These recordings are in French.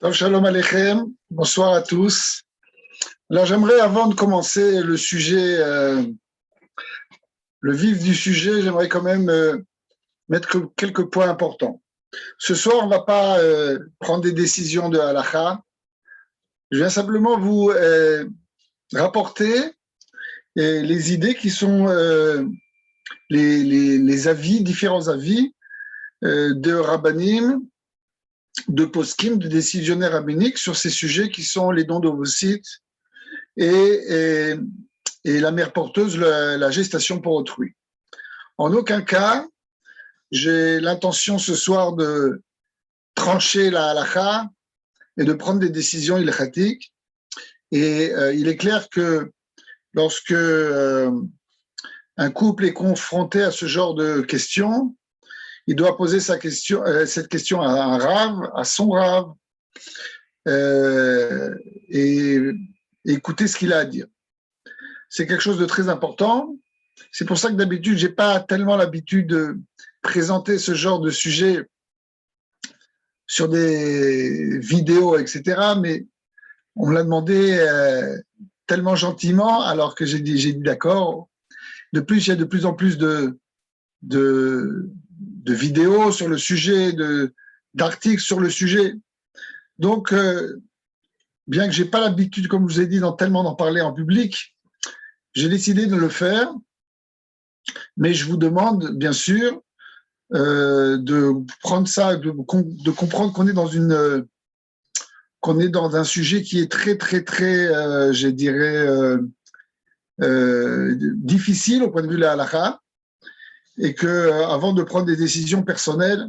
Donc, Shalom Aleichem, bonsoir à tous. Alors, j'aimerais, avant de commencer le sujet, le vif du sujet, j'aimerais quand même mettre quelques points importants. Ce soir, on ne va pas prendre des décisions de halakha. Je viens simplement vous rapporter les idées qui sont les avis, différents avis de rabbanim, de poskim, de décisionnaires rabbiniques sur ces sujets qui sont les dons d'ovocytes et la mère porteuse, la gestation pour autrui. En aucun cas, j'ai l'intention ce soir de trancher la halakha et de prendre des décisions ilchatiques. Et il est clair que lorsque un couple est confronté à ce genre de questions, il doit poser cette question à un rav, à son rav, et écouter ce qu'il a à dire. C'est quelque chose de très important. C'est pour ça que d'habitude, j'ai pas tellement l'habitude de présenter ce genre de sujet sur des vidéos, etc. Mais on me l'a demandé tellement gentiment, alors que j'ai dit d'accord. De plus, il y a de plus en plus de vidéos sur le sujet, d'articles sur le sujet. Donc, bien que j'ai pas l'habitude, comme je vous ai dit, tellement d'en parler en public, j'ai décidé de le faire. Mais je vous demande, bien sûr, de prendre ça, de comprendre qu'on est dans un sujet qui est très, très, très, je dirais, difficile au point de vue de la halakha, et que avant de prendre des décisions personnelles,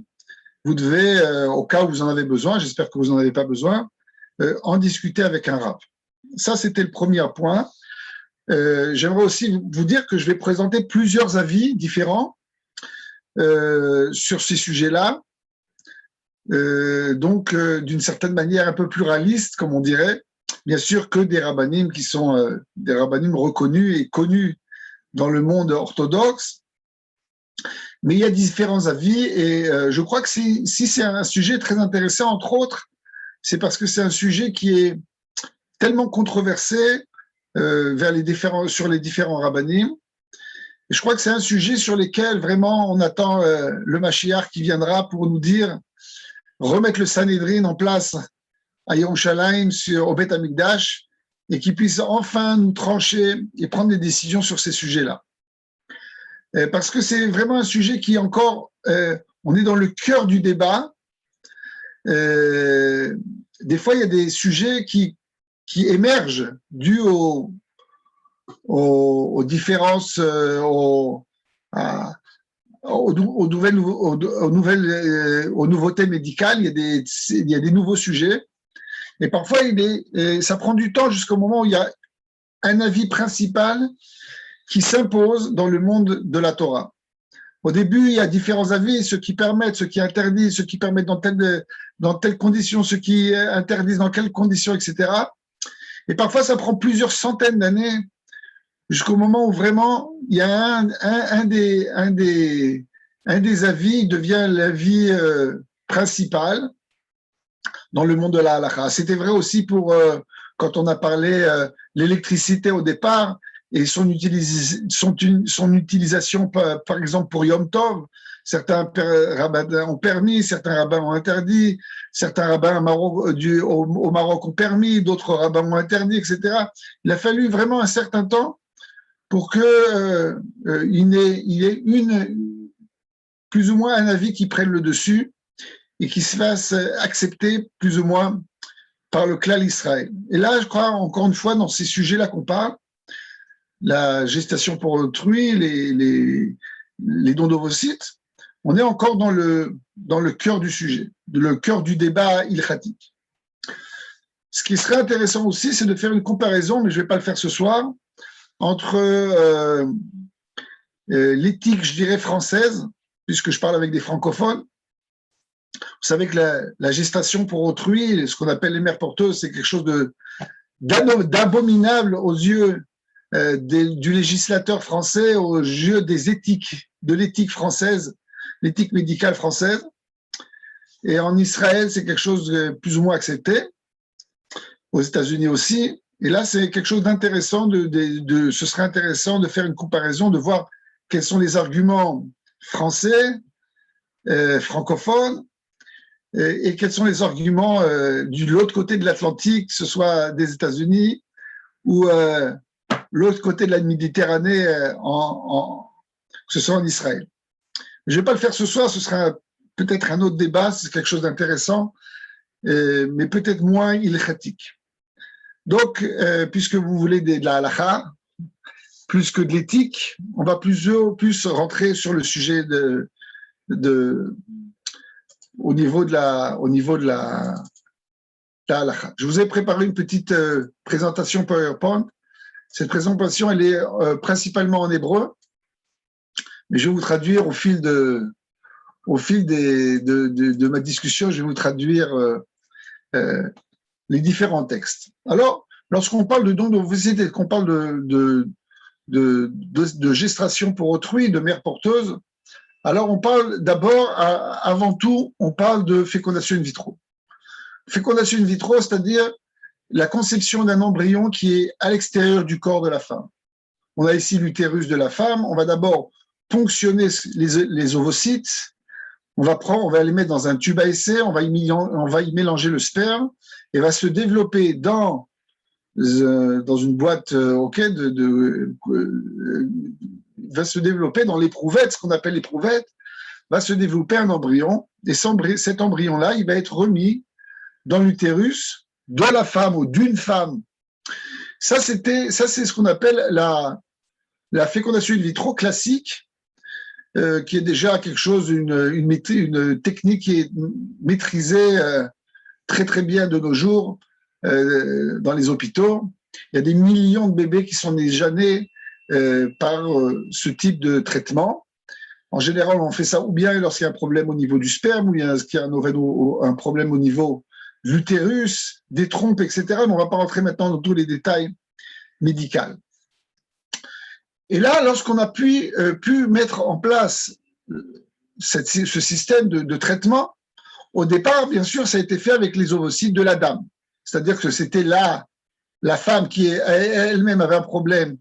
vous devez, au cas où vous en avez besoin, j'espère que vous n'en avez pas besoin, en discuter avec un rav. Ça, c'était le premier point. J'aimerais aussi vous dire que je vais présenter plusieurs avis différents sur ces sujets-là, donc d'une certaine manière un peu pluraliste, comme on dirait. Bien sûr que des rabbanim qui sont des rabbanim reconnus et connus dans le monde orthodoxe, mais il y a différents avis et je crois que si c'est un sujet très intéressant, entre autres, c'est parce que c'est un sujet qui est tellement controversé sur les différents rabbanim. Et je crois que c'est un sujet sur lequel vraiment on attend le Mashiach qui viendra pour nous dire, remettre le Sanhédrin en place à Yerushalayim, au Beth Amikdash, et qui puisse enfin nous trancher et prendre des décisions sur ces sujets-là. Parce que c'est vraiment un sujet qui est encore, on est dans le cœur du débat. Des fois, il y a des sujets qui émergent dus aux différences, aux nouveautés médicales. Il y a des nouveaux sujets. Et parfois, ça prend du temps jusqu'au moment où il y a un avis principal qui s'impose dans le monde de la Torah. Au début, il y a différents avis, ceux qui permettent, ceux qui interdisent, ceux qui permettent dans telles conditions, ceux qui interdisent dans quelles conditions, etc. Et parfois, ça prend plusieurs centaines d'années jusqu'au moment où vraiment il y a un des avis devient l'avis principal dans le monde de la halakha. C'était vrai aussi pour quand on a parlé l'électricité au départ et son utilisation, par exemple, pour Yom Tov. Certains rabbins ont permis, certains rabbins ont interdit, certains rabbins au Maroc ont permis, d'autres rabbins ont interdit, etc. Il a fallu vraiment un certain temps pour que il y ait plus ou moins un avis qui prenne le dessus et qui se fasse accepter plus ou moins par le clan Israël. Et là, je crois, encore une fois, dans ces sujets-là qu'on parle, la gestation pour autrui, les dons d'ovocytes, on est encore dans le cœur du sujet, le cœur du débat ilchatique. Ce qui serait intéressant aussi, c'est de faire une comparaison, mais je ne vais pas le faire ce soir, entre l'éthique, je dirais, française, puisque je parle avec des francophones. Vous savez que la gestation pour autrui, ce qu'on appelle les mères porteuses, c'est quelque chose d'abominable aux yeux du législateur français, aux yeux de l'éthique française, l'éthique médicale française. Et en Israël, c'est quelque chose de plus ou moins accepté, aux États-Unis aussi. Et là, c'est quelque chose d'intéressant, ce serait intéressant de faire une comparaison, de voir quels sont les arguments français, francophones, et quels sont les arguments de l'autre côté de l'Atlantique, que ce soit des États-Unis ou l'autre côté de la Méditerranée, que ce soit en Israël. Je ne vais pas le faire ce soir, ce sera peut-être un autre débat, c'est quelque chose d'intéressant, mais peut-être moins ilkhatique. Donc, puisque vous voulez de la halakha, plus que de l'éthique, on va plus rentrer sur le sujet au niveau de la halakha. Je vous ai préparé une petite présentation PowerPoint. Cette présentation, elle est principalement en hébreu, mais je vais vous traduire au fil de ma discussion, je vais vous traduire les différents textes. Alors, lorsqu'on parle de don d'ovocité, qu'on parle de gestation pour autrui, de mère porteuse, alors on parle d'abord, avant tout, on parle de fécondation in vitro. Fécondation in vitro, c'est-à-dire la conception d'un embryon qui est à l'extérieur du corps de la femme. On a ici l'utérus de la femme, on va d'abord ponctionner les ovocytes, on va les mettre dans un tube à essai, on va y mélanger le sperme et va se développer dans une boîte va se développer dans l'éprouvette, ce qu'on appelle l'éprouvette, va se développer un embryon, et cet embryon-là, il va être remis dans l'utérus de la femme ou d'une femme. Ça, c'est ce qu'on appelle la fécondation in vitro classique, qui est déjà quelque chose, une technique qui est maîtrisée très très bien de nos jours dans les hôpitaux. Il y a des millions de bébés qui sont déjà nés par ce type de traitement. En général, on fait ça ou bien lorsqu'il y a un problème au niveau du sperme, ou bien lorsqu'il y a un problème au niveau de l'utérus, des trompes, etc. Mais on ne va pas rentrer maintenant dans tous les détails médicaux. Et là, lorsqu'on a pu mettre en place ce système de traitement, au départ, bien sûr, ça a été fait avec les ovocytes de la dame. C'est-à-dire que c'était la femme qui elle-même avait un problème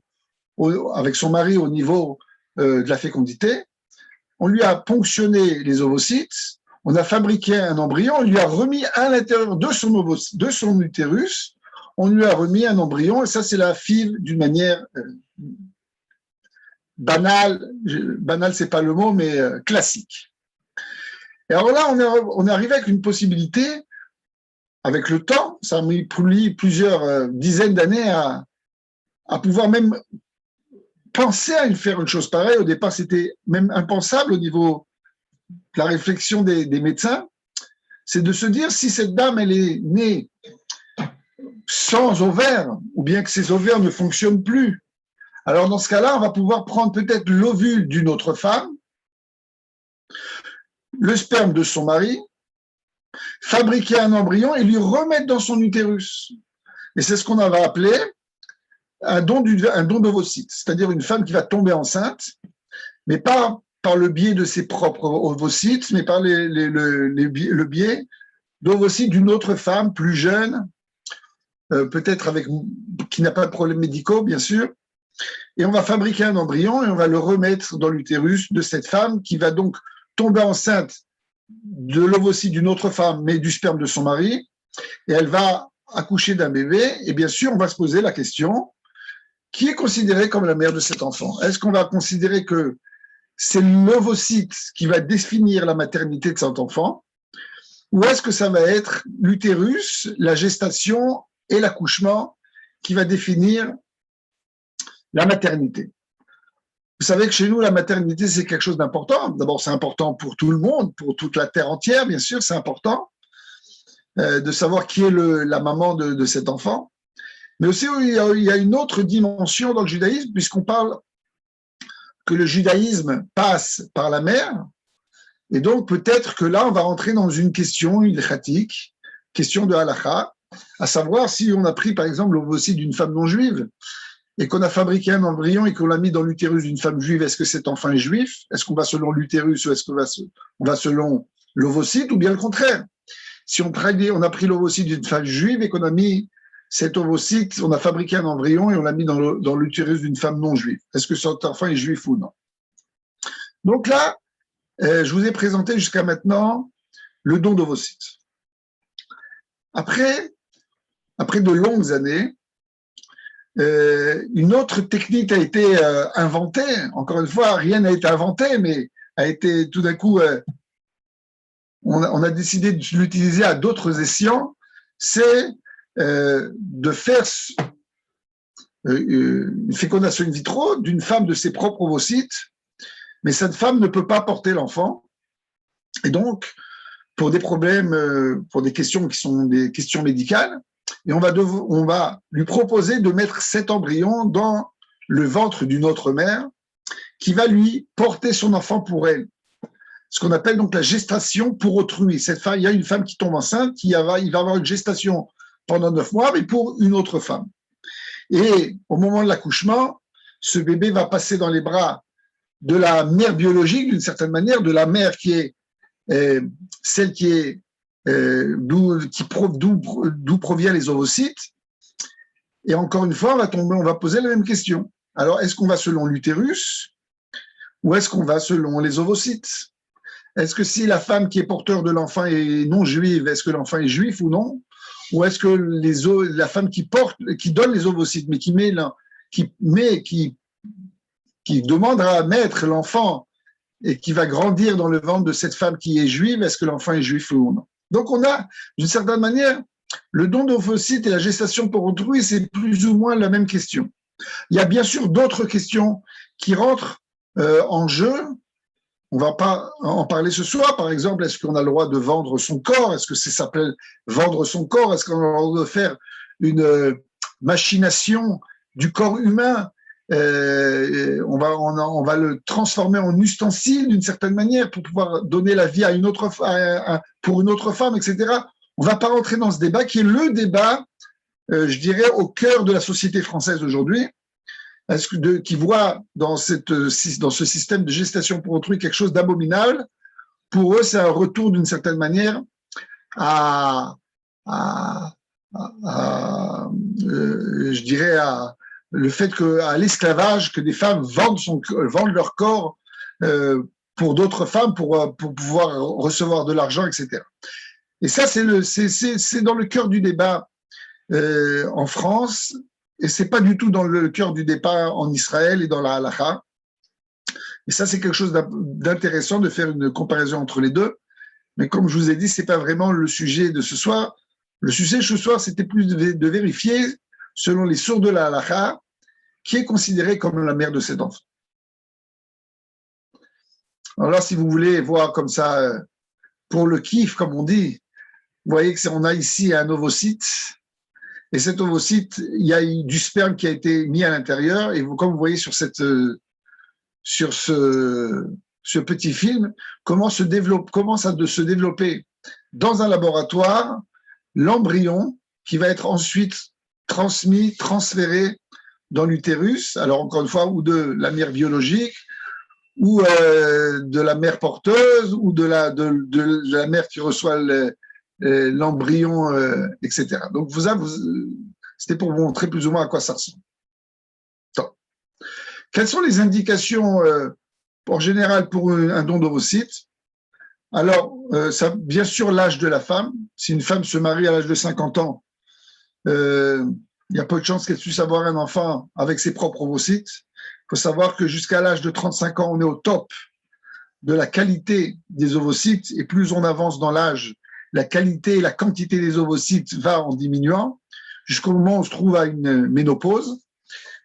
avec son mari au niveau de la fécondité. On lui a ponctionné les ovocytes, on a fabriqué un embryon, on lui a remis à l'intérieur de son utérus, on lui a remis un embryon, et ça, c'est la FIV d'une manière banale, c'est pas le mot, mais classique. Et alors là, on est arrivé avec une possibilité, avec le temps, ça a mis plusieurs dizaines d'années à pouvoir même penser à faire une chose pareille. Au départ, c'était même impensable au niveau de la réflexion des médecins. C'est de se dire, si cette dame, elle est née sans ovaires, ou bien que ses ovaires ne fonctionnent plus, alors dans ce cas-là, on va pouvoir prendre peut-être l'ovule d'une autre femme, le sperme de son mari, fabriquer un embryon et lui remettre dans son utérus. Et c'est ce qu'on va appeler un don d'ovocytes, c'est-à-dire une femme qui va tomber enceinte, mais pas par le biais de ses propres ovocytes, mais par le biais d'ovocytes d'une autre femme plus jeune, peut-être qui n'a pas de problèmes médicaux, bien sûr. Et on va fabriquer un embryon et on va le remettre dans l'utérus de cette femme qui va donc tomber enceinte de l'ovocyte d'une autre femme, mais du sperme de son mari, et elle va accoucher d'un bébé. Et bien sûr, on va se poser la question, qui est considéré comme la mère de cet enfant? Est-ce qu'on va considérer que c'est l'ovocyte qui va définir la maternité de cet enfant, ou est-ce que ça va être l'utérus, la gestation et l'accouchement qui va définir la maternité? Vous savez que chez nous, la maternité, c'est quelque chose d'important. D'abord, c'est important pour tout le monde, pour toute la terre entière, bien sûr, c'est important de savoir qui est la maman de cet enfant. Mais aussi, il y a une autre dimension dans le judaïsme, puisqu'on parle que le judaïsme passe par la mère. Et donc, peut-être que là, on va rentrer dans une question ilkhatique, question de halakha, à savoir si on a pris, par exemple, l'ovocyte d'une femme non juive et qu'on a fabriqué un embryon et qu'on l'a mis dans l'utérus d'une femme juive, est-ce que cet enfant est juif? Est-ce qu'on va selon l'utérus ou est-ce qu'on va selon l'ovocyte ou bien le contraire. Si on a pris l'ovocyte d'une femme juive et qu'on a mis cet ovocyte, on a fabriqué un embryon et on l'a mis dans l'utérus d'une femme non juive. Est-ce que cet enfant est juif ou non? Donc là, je vous ai présenté jusqu'à maintenant le don d'ovocytes. Après de longues années, une autre technique a été inventée. Encore une fois, rien n'a été inventé, mais a été tout d'un coup, on a décidé de l'utiliser à d'autres escients. C'est de faire une fécondation in vitro d'une femme de ses propres ovocytes, mais cette femme ne peut pas porter l'enfant. Et donc, pour des problèmes, pour des questions qui sont des questions médicales, et on va lui proposer de mettre cet embryon dans le ventre d'une autre mère qui va lui porter son enfant pour elle. Ce qu'on appelle donc la gestation pour autrui. Cette femme, il y a une femme qui tombe enceinte, il va avoir une gestation pendant 9 mois, mais pour une autre femme. Et au moment de l'accouchement, ce bébé va passer dans les bras de la mère biologique, d'une certaine manière, de la mère qui est celle qui est d'où proviennent les ovocytes. Et encore une fois, on va poser la même question. Alors, est-ce qu'on va selon l'utérus ou est-ce qu'on va selon les ovocytes? Est-ce que si la femme qui est porteur de l'enfant est non juive, est-ce que l'enfant est juif ou non? Ou est-ce que la femme qui donne les ovocytes, mais qui demande à mettre l'enfant et qui va grandir dans le ventre de cette femme qui est juive, est-ce que l'enfant est juif ou non? Donc on a, d'une certaine manière, le don d'ovocytes et la gestation pour autrui, c'est plus ou moins la même question. Il y a bien sûr d'autres questions qui rentrent en jeu. On ne va pas en parler ce soir. Par exemple, est-ce qu'on a le droit de vendre son corps? Est-ce que ça s'appelle vendre son corps? Est-ce qu'on a le droit de faire une machination du corps humain? On va le transformer en ustensile d'une certaine manière pour pouvoir donner la vie à pour une autre femme, etc. On ne va pas rentrer dans ce débat qui est le débat, je dirais, au cœur de la société française aujourd'hui, qui voit dans ce système de gestation pour autrui quelque chose d'abominable. Pour eux, c'est un retour d'une certaine manière je dirais, le fait à l'esclavage, que des femmes vendent leur corps pour d'autres femmes pour pouvoir recevoir de l'argent, etc. Et ça, c'est dans le cœur du débat en France, et c'est pas du tout dans le cœur du débat en Israël et dans la halakha. Et ça, c'est quelque chose d'intéressant de faire une comparaison entre les deux. Mais comme je vous ai dit, c'est pas vraiment le sujet de ce soir. Le sujet de ce soir, c'était plus de vérifier, selon les sources de la halakha, qui est considérée comme la mère de cet enfant. Alors, si vous voulez voir comme ça, pour le kiff, comme on dit, vous voyez qu'on a ici un ovocyte, et cet ovocyte, il y a du sperme qui a été mis à l'intérieur, et comme vous voyez sur ce petit film, commence à se développer dans un laboratoire l'embryon qui va être ensuite transféré dans l'utérus, alors encore une fois, ou de la mère biologique, ou de la mère porteuse, ou de la mère qui reçoit l'embryon, etc. Donc, c'était pour vous montrer plus ou moins à quoi ça ressemble. Donc, quelles sont les indications en général pour un don d'ovocytes? Alors, bien sûr, l'âge de la femme. Si une femme se marie à l'âge de 50 ans, il y a peu de chances qu'elle puisse avoir un enfant avec ses propres ovocytes. Il faut savoir que jusqu'à l'âge de 35 ans, on est au top de la qualité des ovocytes, et plus on avance dans l'âge, la qualité et la quantité des ovocytes va en diminuant, jusqu'au moment où on se trouve à une ménopause.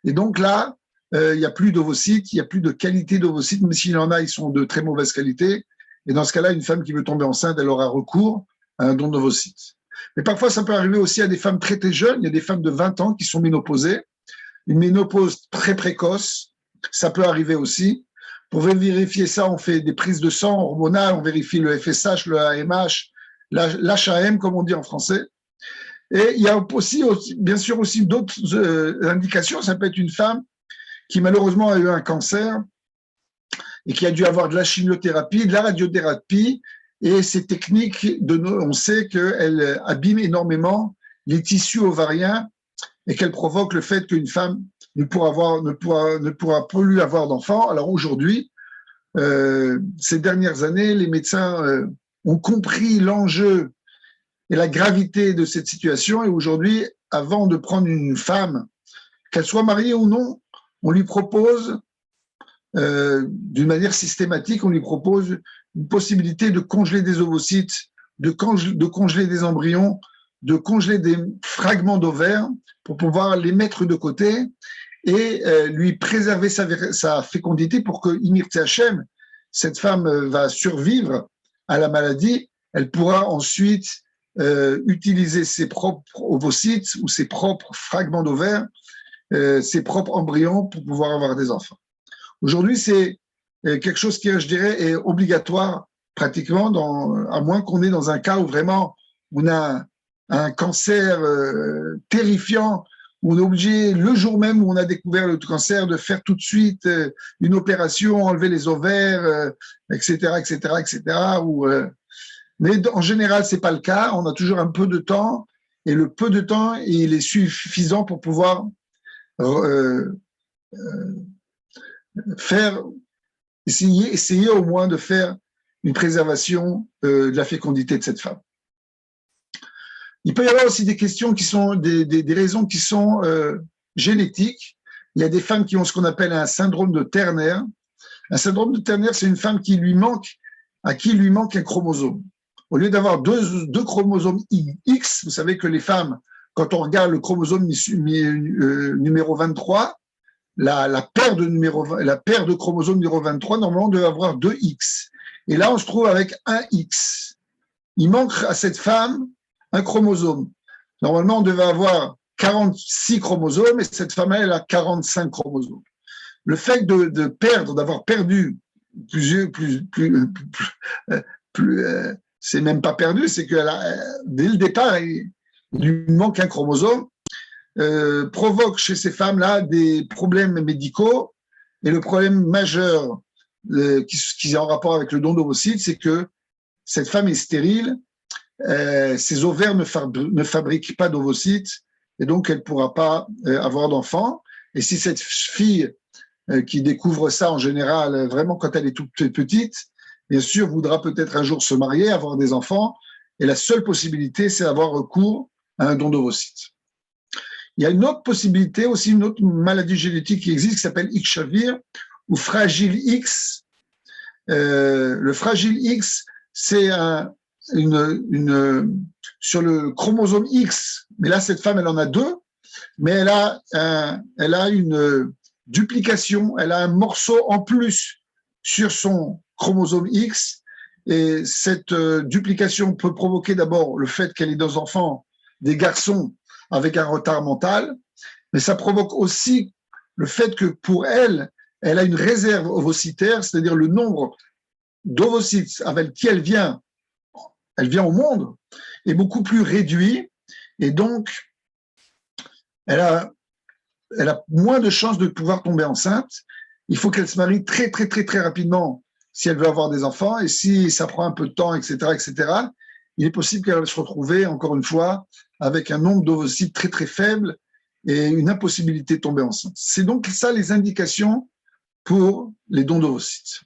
Et donc là, il n'y a plus d'ovocytes, il n'y a plus de qualité d'ovocytes, mais s'il y en a, ils sont de très mauvaise qualité. Et dans ce cas-là, une femme qui veut tomber enceinte, elle aura recours à un don d'ovocytes. Mais parfois, ça peut arriver aussi à des femmes très, très jeunes. Il y a des femmes de 20 ans qui sont ménopausées. Une ménopause très précoce, ça peut arriver aussi. Pour vérifier ça, on fait des prises de sang hormonales, on vérifie le FSH, le AMH, l'HAM, comme on dit en français. Et il y a aussi bien sûr, aussi d'autres indications. Ça peut être une femme qui, malheureusement, a eu un cancer et qui a dû avoir de la chimiothérapie, de la radiothérapie, Et ces techniques, on sait qu'elles abîment énormément les tissus ovariens et qu'elles provoquent le fait qu'une femme ne pourra plus avoir d'enfants. Alors aujourd'hui, ces dernières années, les médecins ont compris l'enjeu et la gravité de cette situation. Et aujourd'hui, avant de prendre une femme, qu'elle soit mariée ou non, on lui propose, d'une manière systématique, on lui propose une possibilité de congeler des ovocytes, de congeler des embryons, de congeler des fragments d'ovaires pour pouvoir les mettre de côté et lui préserver sa fécondité pour que Imirti Hachem, cette femme va survivre à la maladie, elle pourra ensuite utiliser ses propres ovocytes ou ses propres fragments d'ovaires, ses propres embryons pour pouvoir avoir des enfants. Aujourd'hui, c'est quelque chose qui, je dirais, est obligatoire pratiquement, à moins qu'on est dans un cas où vraiment on a un cancer terrifiant, où on est obligé, le jour même où on a découvert le cancer, de faire tout de suite une opération, enlever les ovaires, etc., etc., etc. Mais en général, c'est pas le cas. On a toujours un peu de temps, et le peu de temps, il est suffisant pour pouvoir essayer au moins de faire une préservation de la fécondité de cette femme. Il peut y avoir aussi des questions qui sont des raisons qui sont génétiques. Il y a des femmes qui ont ce qu'on appelle un syndrome de Turner. Un syndrome de Turner, c'est une femme à qui lui manque un chromosome. Au lieu d'avoir deux chromosomes X, vous savez que les femmes, quand on regarde le chromosome numéro 23, la paire de chromosomes numéro 23, normalement, on devait avoir 2 X. Et là, on se trouve avec un X. Il manque à cette femme un chromosome. Normalement, on devait avoir 46 chromosomes et cette femme, elle a 45 chromosomes. Le fait d'avoir perdu c'est même pas perdu, c'est que dès le départ, il lui manque un chromosome, provoque chez ces femmes-là des problèmes médicaux. Et le problème majeur qui est en rapport avec le don d'ovocytes, c'est que cette femme est stérile, ses ovaires ne fabriquent pas d'ovocytes, et donc elle ne pourra pas avoir d'enfants. Et si cette fille qui découvre ça en général, vraiment quand elle est toute petite, bien sûr, voudra peut-être un jour se marier, avoir des enfants, et la seule possibilité, c'est d'avoir recours à un don d'ovocytes. Il y a une autre possibilité, aussi une autre maladie génétique qui existe, qui s'appelle X-Chavir, ou Fragile X. Le Fragile X, c'est sur le chromosome X, mais là, cette femme, elle en a 2, mais elle a une duplication, elle a un morceau en plus sur son chromosome X, et cette duplication peut provoquer d'abord le fait qu'elle ait des enfants, des garçons avec un retard mental, mais ça provoque aussi le fait que pour elle, elle a une réserve ovocytaire, c'est-à-dire le nombre d'ovocytes avec qui elle vient au monde, est beaucoup plus réduit, et donc elle a moins de chances de pouvoir tomber enceinte. Il faut qu'elle se marie très, très, très, très rapidement si elle veut avoir des enfants, et si ça prend un peu de temps, etc., etc., il est possible qu'elle va se retrouver, encore une fois, avec un nombre d'ovocytes très, très faible et une impossibilité de tomber enceinte. C'est donc ça les indications pour les dons d'ovocytes.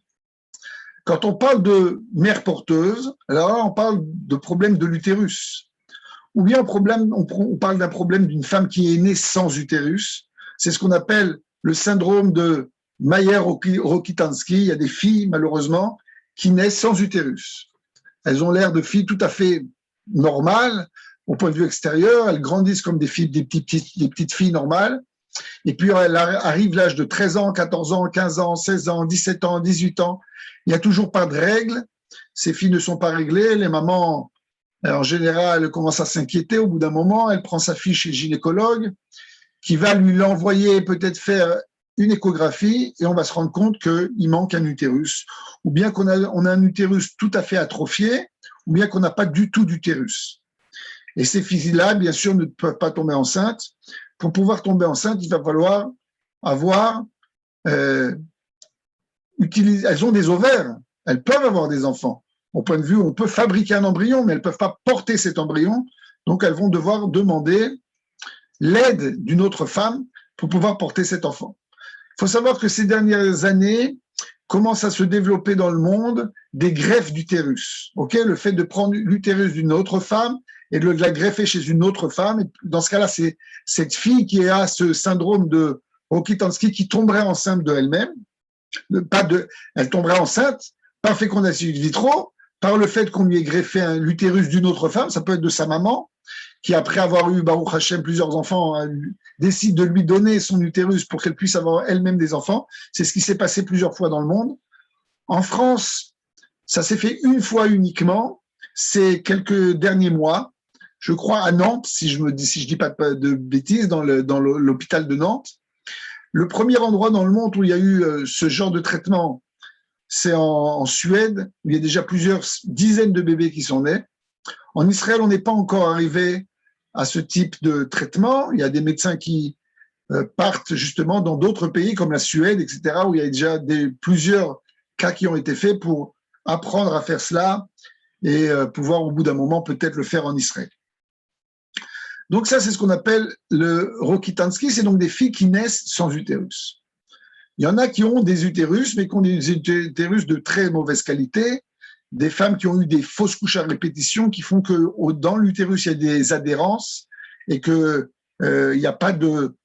Quand on parle de mère porteuse, alors là, on parle de problème de l'utérus. Ou bien on parle d'un problème d'une femme qui est née sans utérus. C'est ce qu'on appelle le syndrome de Mayer-Rokitansky. Il y a des filles, malheureusement, qui naissent sans utérus. Elles ont l'air de filles tout à fait normales au point de vue extérieur. Elles grandissent comme des petites filles normales. Et puis, elles arrivent l'âge de 13 ans, 14 ans, 15 ans, 16 ans, 17 ans, 18 ans. Il n'y a toujours pas de règles. Ces filles ne sont pas réglées. Les mamans, en général, elles commencent à s'inquiéter. Au bout d'un moment, elle prend sa fille chez le gynécologue qui va lui l'envoyer peut-être faire une échographie et on va se rendre compte qu'il manque un utérus, ou bien on a un utérus tout à fait atrophié, ou bien qu'on n'a pas du tout d'utérus. Et ces filles-là, bien sûr, ne peuvent pas tomber enceintes. Pour pouvoir tomber enceinte, il va falloir avoir... elles ont des ovaires, elles peuvent avoir des enfants, au point de vue où on peut fabriquer un embryon, mais elles ne peuvent pas porter cet embryon. Donc, elles vont devoir demander l'aide d'une autre femme pour pouvoir porter cet enfant. Il faut savoir que ces dernières années, commencent à se développer dans le monde des greffes d'utérus. Okay, le fait de prendre l'utérus d'une autre femme et de la greffer chez une autre femme. Et dans ce cas-là, c'est cette fille qui a ce syndrome de Rokitansky qui tomberait enceinte de elle-même. Elle tomberait enceinte par fécondation in vitro, par le fait qu'on lui ait greffé l'utérus d'une autre femme, ça peut être de sa maman, qui après avoir eu Baruch Hashem plusieurs enfants, décide de lui donner son utérus pour qu'elle puisse avoir elle-même des enfants. C'est ce qui s'est passé plusieurs fois dans le monde. En France, ça s'est fait une fois uniquement, c'est quelques derniers mois, je crois à Nantes, si je dis pas de bêtises, dans l'hôpital de Nantes. Le premier endroit dans le monde où il y a eu ce genre de traitement, c'est en Suède, où il y a déjà plusieurs dizaines de bébés qui sont nés. En Israël, on n'est pas encore arrivé à ce type de traitement. Il y a des médecins qui partent justement dans d'autres pays comme la Suède, etc., où il y a déjà plusieurs cas qui ont été faits pour apprendre à faire cela et pouvoir au bout d'un moment peut-être le faire en Israël. Donc ça, c'est ce qu'on appelle le Rokitansky, c'est donc des filles qui naissent sans utérus. Il y en a qui ont des utérus, mais qui ont des utérus de très mauvaise qualité, des femmes qui ont eu des fausses couches à répétition qui font que dans l'utérus, il y a des adhérences et que il n'y a pas de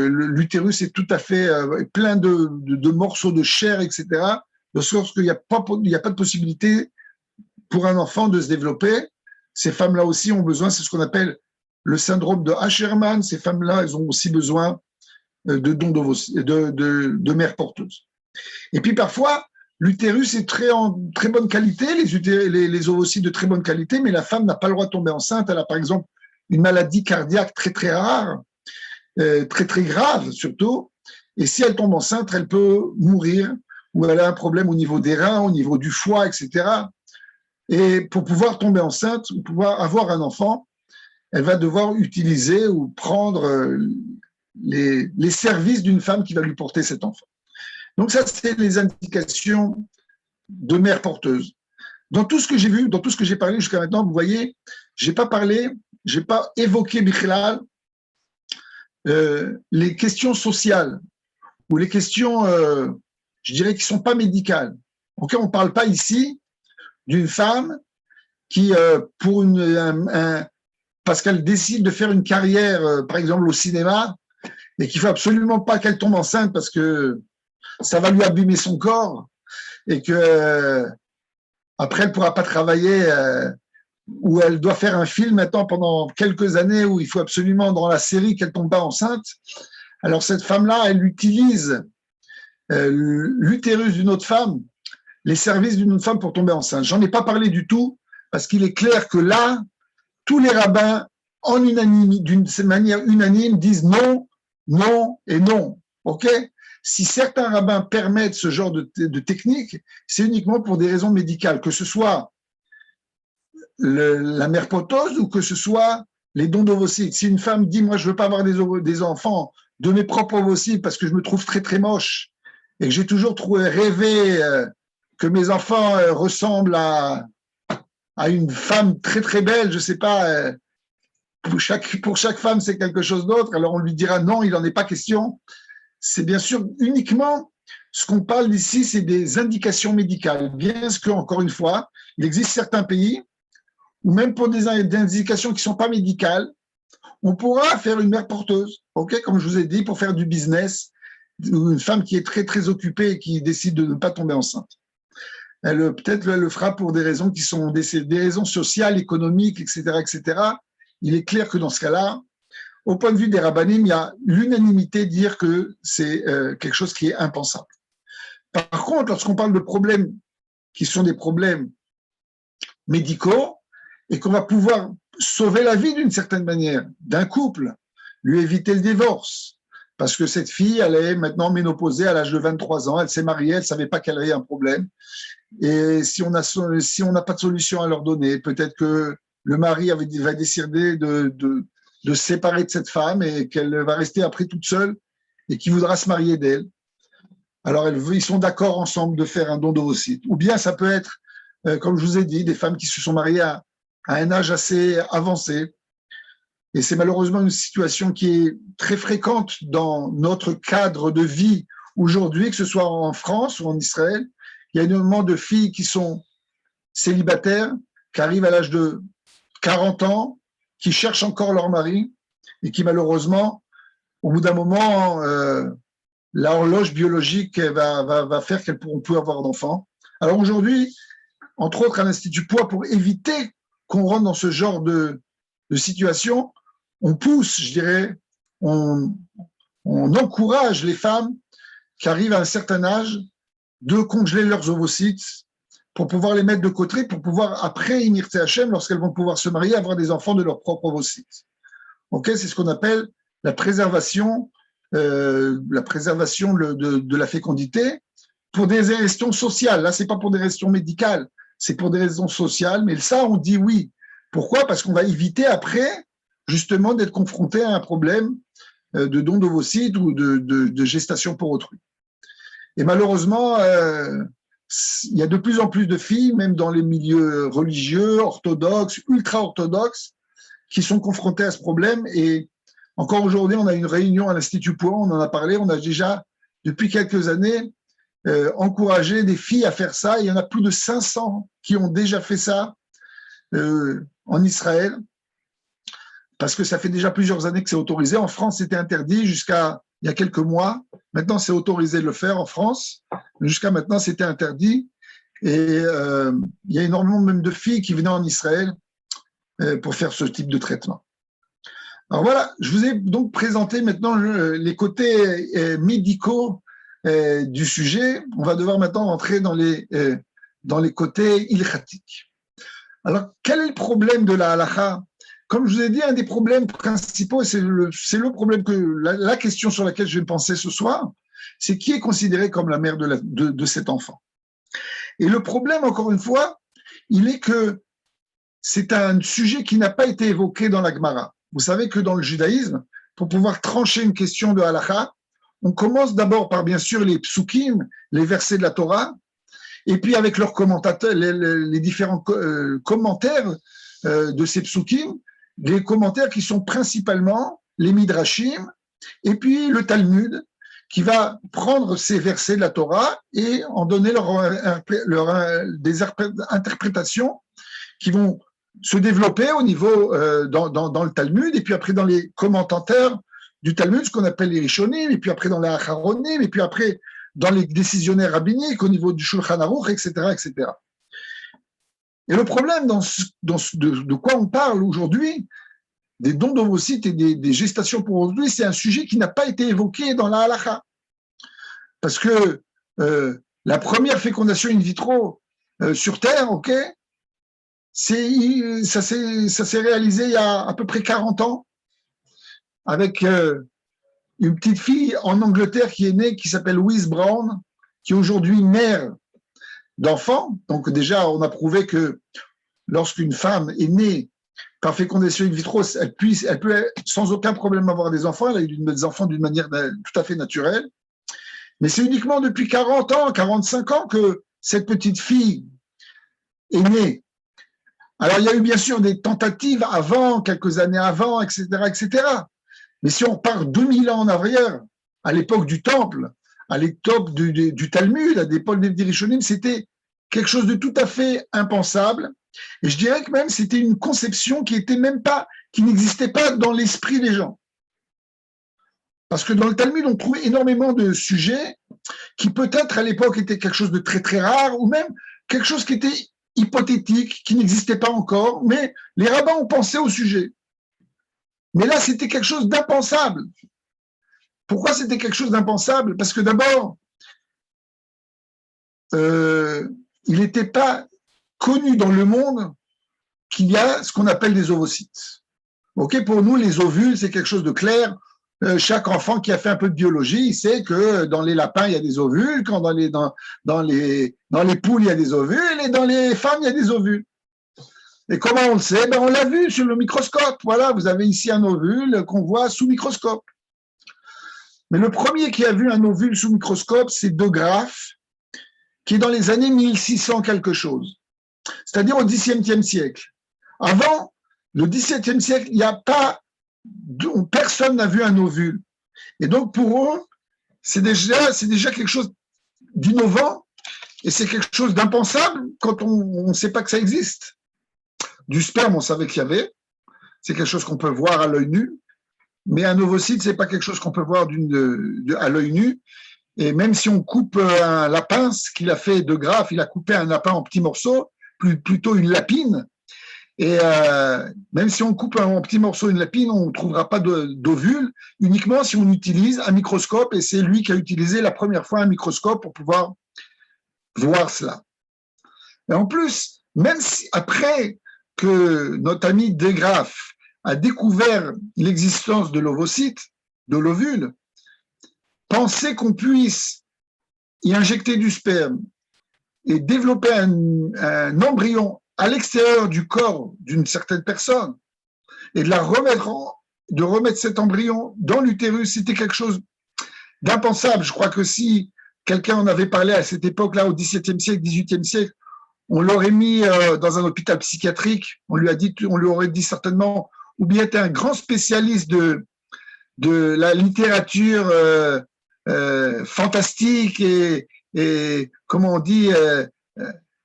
l'utérus est tout à fait plein de morceaux de chair, etc. De sorte qu'il n'y a pas de possibilité pour un enfant de se développer. Ces femmes-là aussi ont besoin, c'est ce qu'on appelle le syndrome de Asherman. Ces femmes-là, elles ont aussi besoin de dons de mères porteuses. Et puis parfois, l'utérus est en très bonne qualité, les ovocytes de très bonne qualité, mais la femme n'a pas le droit de tomber enceinte. Elle a par exemple une maladie cardiaque très très rare, très très grave surtout. Et si elle tombe enceinte, elle peut mourir, ou elle a un problème au niveau des reins, au niveau du foie, etc. Et pour pouvoir tomber enceinte, ou pouvoir avoir un enfant, elle va devoir utiliser ou prendre les services d'une femme qui va lui porter cet enfant. Donc ça, c'est les indications de mère porteuse. Dans tout ce que j'ai vu, dans tout ce que j'ai parlé jusqu'à maintenant, vous voyez, j'ai pas évoqué Bichlal, les questions sociales ou les questions, je dirais, qui sont pas médicales. Ok, on parle pas ici d'une femme qui, parce qu'elle décide de faire une carrière, par exemple au cinéma, et qu'il faut absolument pas qu'elle tombe enceinte parce que ça va lui abîmer son corps et que après elle pourra pas travailler, où elle doit faire un film maintenant pendant quelques années où il faut absolument dans la série qu'elle tombe pas enceinte. Alors cette femme-là, elle utilise l'utérus d'une autre femme, les services d'une autre femme pour tomber enceinte. J'en ai pas parlé du tout parce qu'il est clair que là, tous les rabbins, d'une manière unanime, disent non, non et non. Ok ? Si certains rabbins permettent ce genre de technique, c'est uniquement pour des raisons médicales, que ce soit la mère porteuse ou que ce soit les dons d'ovocytes. Si une femme dit, moi, je veux pas avoir des enfants de mes propres ovocytes parce que je me trouve très, très moche et que j'ai toujours rêvé que mes enfants ressemblent à une femme très, très belle, je sais pas, pour chaque femme, c'est quelque chose d'autre. Alors, on lui dira non, il n'en est pas question. C'est bien sûr uniquement ce qu'on parle ici, c'est des indications médicales. Bien que, encore une fois, il existe certains pays où même pour des indications qui ne sont pas médicales, on pourra faire une mère porteuse, ok, comme je vous ai dit, pour faire du business, une femme qui est très très occupée et qui décide de ne pas tomber enceinte. Peut-être elle le fera pour des raisons qui sont des raisons sociales, économiques, etc., etc. Il est clair que dans ce cas-là, au point de vue des rabbanim, il y a l'unanimité de dire que c'est quelque chose qui est impensable. Par contre, lorsqu'on parle de problèmes qui sont des problèmes médicaux et qu'on va pouvoir sauver la vie d'une certaine manière d'un couple, lui éviter le divorce, parce que cette fille, elle est maintenant ménopausée à l'âge de 23 ans, elle s'est mariée, elle ne savait pas qu'elle avait un problème. Et si on n'a pas de solution à leur donner, peut-être que le mari va décider de se séparer de cette femme et qu'elle va rester après toute seule et qu'il voudra se marier d'elle. Alors ils sont d'accord ensemble de faire un don d'ovocytes. Ou bien ça peut être comme je vous ai dit, des femmes qui se sont mariées à un âge assez avancé. Et c'est malheureusement une situation qui est très fréquente dans notre cadre de vie aujourd'hui, que ce soit en France ou en Israël. Il y a énormément de filles qui sont célibataires, qui arrivent à l'âge de 40 ans, qui cherchent encore leur mari et qui malheureusement, au bout d'un moment, l'horloge biologique va faire qu'elles pourront plus avoir d'enfants. Alors aujourd'hui, entre autres à l'Institut Poix, pour éviter qu'on rentre dans ce genre de situation, on pousse, je dirais, on encourage les femmes qui arrivent à un certain âge de congeler leurs ovocytes pour pouvoir les mettre de côté, pour pouvoir, après Inir THM, lorsqu'elles vont pouvoir se marier, avoir des enfants de leurs propres ovocytes. Okay, c'est ce qu'on appelle la préservation de la fécondité pour des raisons sociales. Là, c'est pas pour des raisons médicales, c'est pour des raisons sociales. Mais ça, on dit oui. Pourquoi? Parce qu'on va éviter après, justement, d'être confronté à un problème de don d'ovocytes ou de gestation pour autrui. Et malheureusement, il y a de plus en plus de filles, même dans les milieux religieux, orthodoxes, ultra-orthodoxes, qui sont confrontées à ce problème. Et encore aujourd'hui, on a une réunion à l'Institut Poix, on en a parlé, on a déjà, depuis quelques années, encouragé des filles à faire ça. Il y en a plus de 500 qui ont déjà fait ça en Israël, parce que ça fait déjà plusieurs années que c'est autorisé. En France, c'était interdit jusqu'à il y a quelques mois. Maintenant, c'est autorisé de le faire en France. Jusqu'à maintenant, c'était interdit. Et il y a énormément même de filles qui venaient en Israël pour faire ce type de traitement. Alors voilà, je vous ai donc présenté maintenant les côtés médicaux du sujet. On va devoir maintenant rentrer dans les côtés ilchatiques. Alors, quel est le problème de la halakha? Comme je vous ai dit, un des problèmes principaux, c'est le problème que la question sur laquelle je vais penser ce soir, c'est qui est considéré comme la mère de cet enfant. Et le problème, encore une fois, il est que c'est un sujet qui n'a pas été évoqué dans la Gemara. Vous savez que dans le judaïsme, pour pouvoir trancher une question de halakha, on commence d'abord par, bien sûr, les psukim, les versets de la Torah, et puis avec leurs commentateurs, les différents commentaires de ces psukim, les commentaires qui sont principalement les midrashim, et puis le Talmud, qui va prendre ces versets de la Torah et en donner des interprétations qui vont se développer au niveau dans le Talmud, et puis après dans les commentateurs du Talmud, ce qu'on appelle les Rishonim, et puis après dans les Acharonim, et puis après dans les décisionnaires rabbiniques au niveau du Shulchan Aruch, etc., etc. Et le problème de quoi on parle aujourd'hui, des dons d'ovocytes et des gestations pour autrui, c'est un sujet qui n'a pas été évoqué dans la halakha. Parce que la première fécondation in vitro sur Terre, ok, ça s'est réalisé il y a à peu près 40 ans avec une petite fille en Angleterre qui est née, qui s'appelle Louise Brown, qui est aujourd'hui mère d'enfants. Donc déjà, on a prouvé que lorsqu'une femme est née par fécondation in vitro, elle peut sans aucun problème avoir des enfants. Elle a eu des enfants d'une manière tout à fait naturelle. Mais c'est uniquement depuis 40 ans, 45 ans que cette petite fille est née. Alors, il y a eu bien sûr des tentatives avant, quelques années avant, etc., etc. Mais si on part 2000 ans en arrière, à l'époque du Temple, à l'époque du Talmud, à l'époque des Rishonim, c'était quelque chose de tout à fait impensable. Et je dirais que même c'était une conception qui n'existait pas dans l'esprit des gens. Parce que dans le Talmud, on trouve énormément de sujets qui peut-être à l'époque étaient quelque chose de très très rare, ou même quelque chose qui était hypothétique, qui n'existait pas encore, mais les rabbins ont pensé au sujet. Mais là, c'était quelque chose d'impensable. Pourquoi c'était quelque chose d'impensable? Parce que d'abord, il n'était pas connu dans le monde qu'il y a ce qu'on appelle des ovocytes. Ok, pour nous, les ovules, c'est quelque chose de clair. Chaque enfant qui a fait un peu de biologie, il sait que dans les lapins, il y a des ovules, quand dans les poules, il y a des ovules, et dans les femmes, il y a des ovules. Et comment on le sait? Ben, on l'a vu sur le microscope. Voilà, vous avez ici un ovule qu'on voit sous microscope. Mais le premier qui a vu un ovule sous microscope, c'est De Graaf, qui est dans les années 1600 quelque chose. c'est-à-dire au XVIIe siècle. Avant le XVIIe siècle, il n'y a pas, personne n'a vu un ovule. Et donc pour eux, c'est déjà quelque chose d'innovant et c'est quelque chose d'impensable quand on ne sait pas que ça existe. Du sperme, on savait qu'il y avait, c'est quelque chose qu'on peut voir à l'œil nu, mais un ovocyte, c'est pas quelque chose qu'on peut voir à l'œil nu. Et même si on coupe un lapin, ce qu'il a fait de grave, il a coupé un lapin en petits morceaux, plutôt une lapine. Et même si on coupe en petits morceaux une lapine, on ne trouvera pas d'ovule, uniquement si on utilise un microscope. Et c'est lui qui a utilisé la première fois un microscope pour pouvoir voir cela. Et en plus, même si après que notre ami De Graaf a découvert l'existence de l'ovocyte, de l'ovule, penser qu'on puisse y injecter du sperme et développer un embryon à l'extérieur du corps d'une certaine personne et de remettre cet embryon dans l'utérus, c'était quelque chose d'impensable. Je crois que si quelqu'un en avait parlé à cette époque-là, au XVIIe siècle, XVIIIe siècle, on l'aurait mis dans un hôpital psychiatrique, on lui aurait dit certainement, ou bien tu es un grand spécialiste de la littérature fantastique et comment on dit,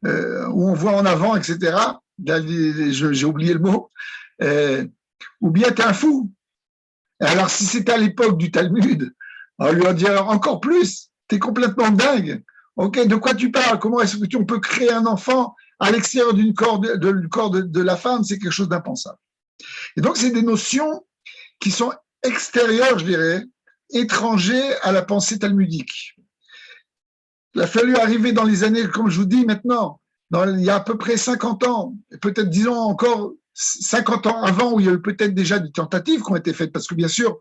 où on voit en avant, etc. J'ai oublié le mot. Ou bien tu es un fou. Alors si c'était à l'époque du Talmud, on lui a dit encore plus, tu es complètement dingue. Ok, de quoi tu parles? Comment est-ce que on peut créer un enfant à l'extérieur du corps de la femme? C'est quelque chose d'impensable. Et donc, c'est des notions qui sont extérieures, je dirais, étrangères à la pensée talmudique. Il a fallu arriver dans les années, comme je vous dis maintenant, il y a à peu près 50 ans, peut-être disons encore 50 ans avant, où il y a eu peut-être déjà des tentatives qui ont été faites, parce que bien sûr,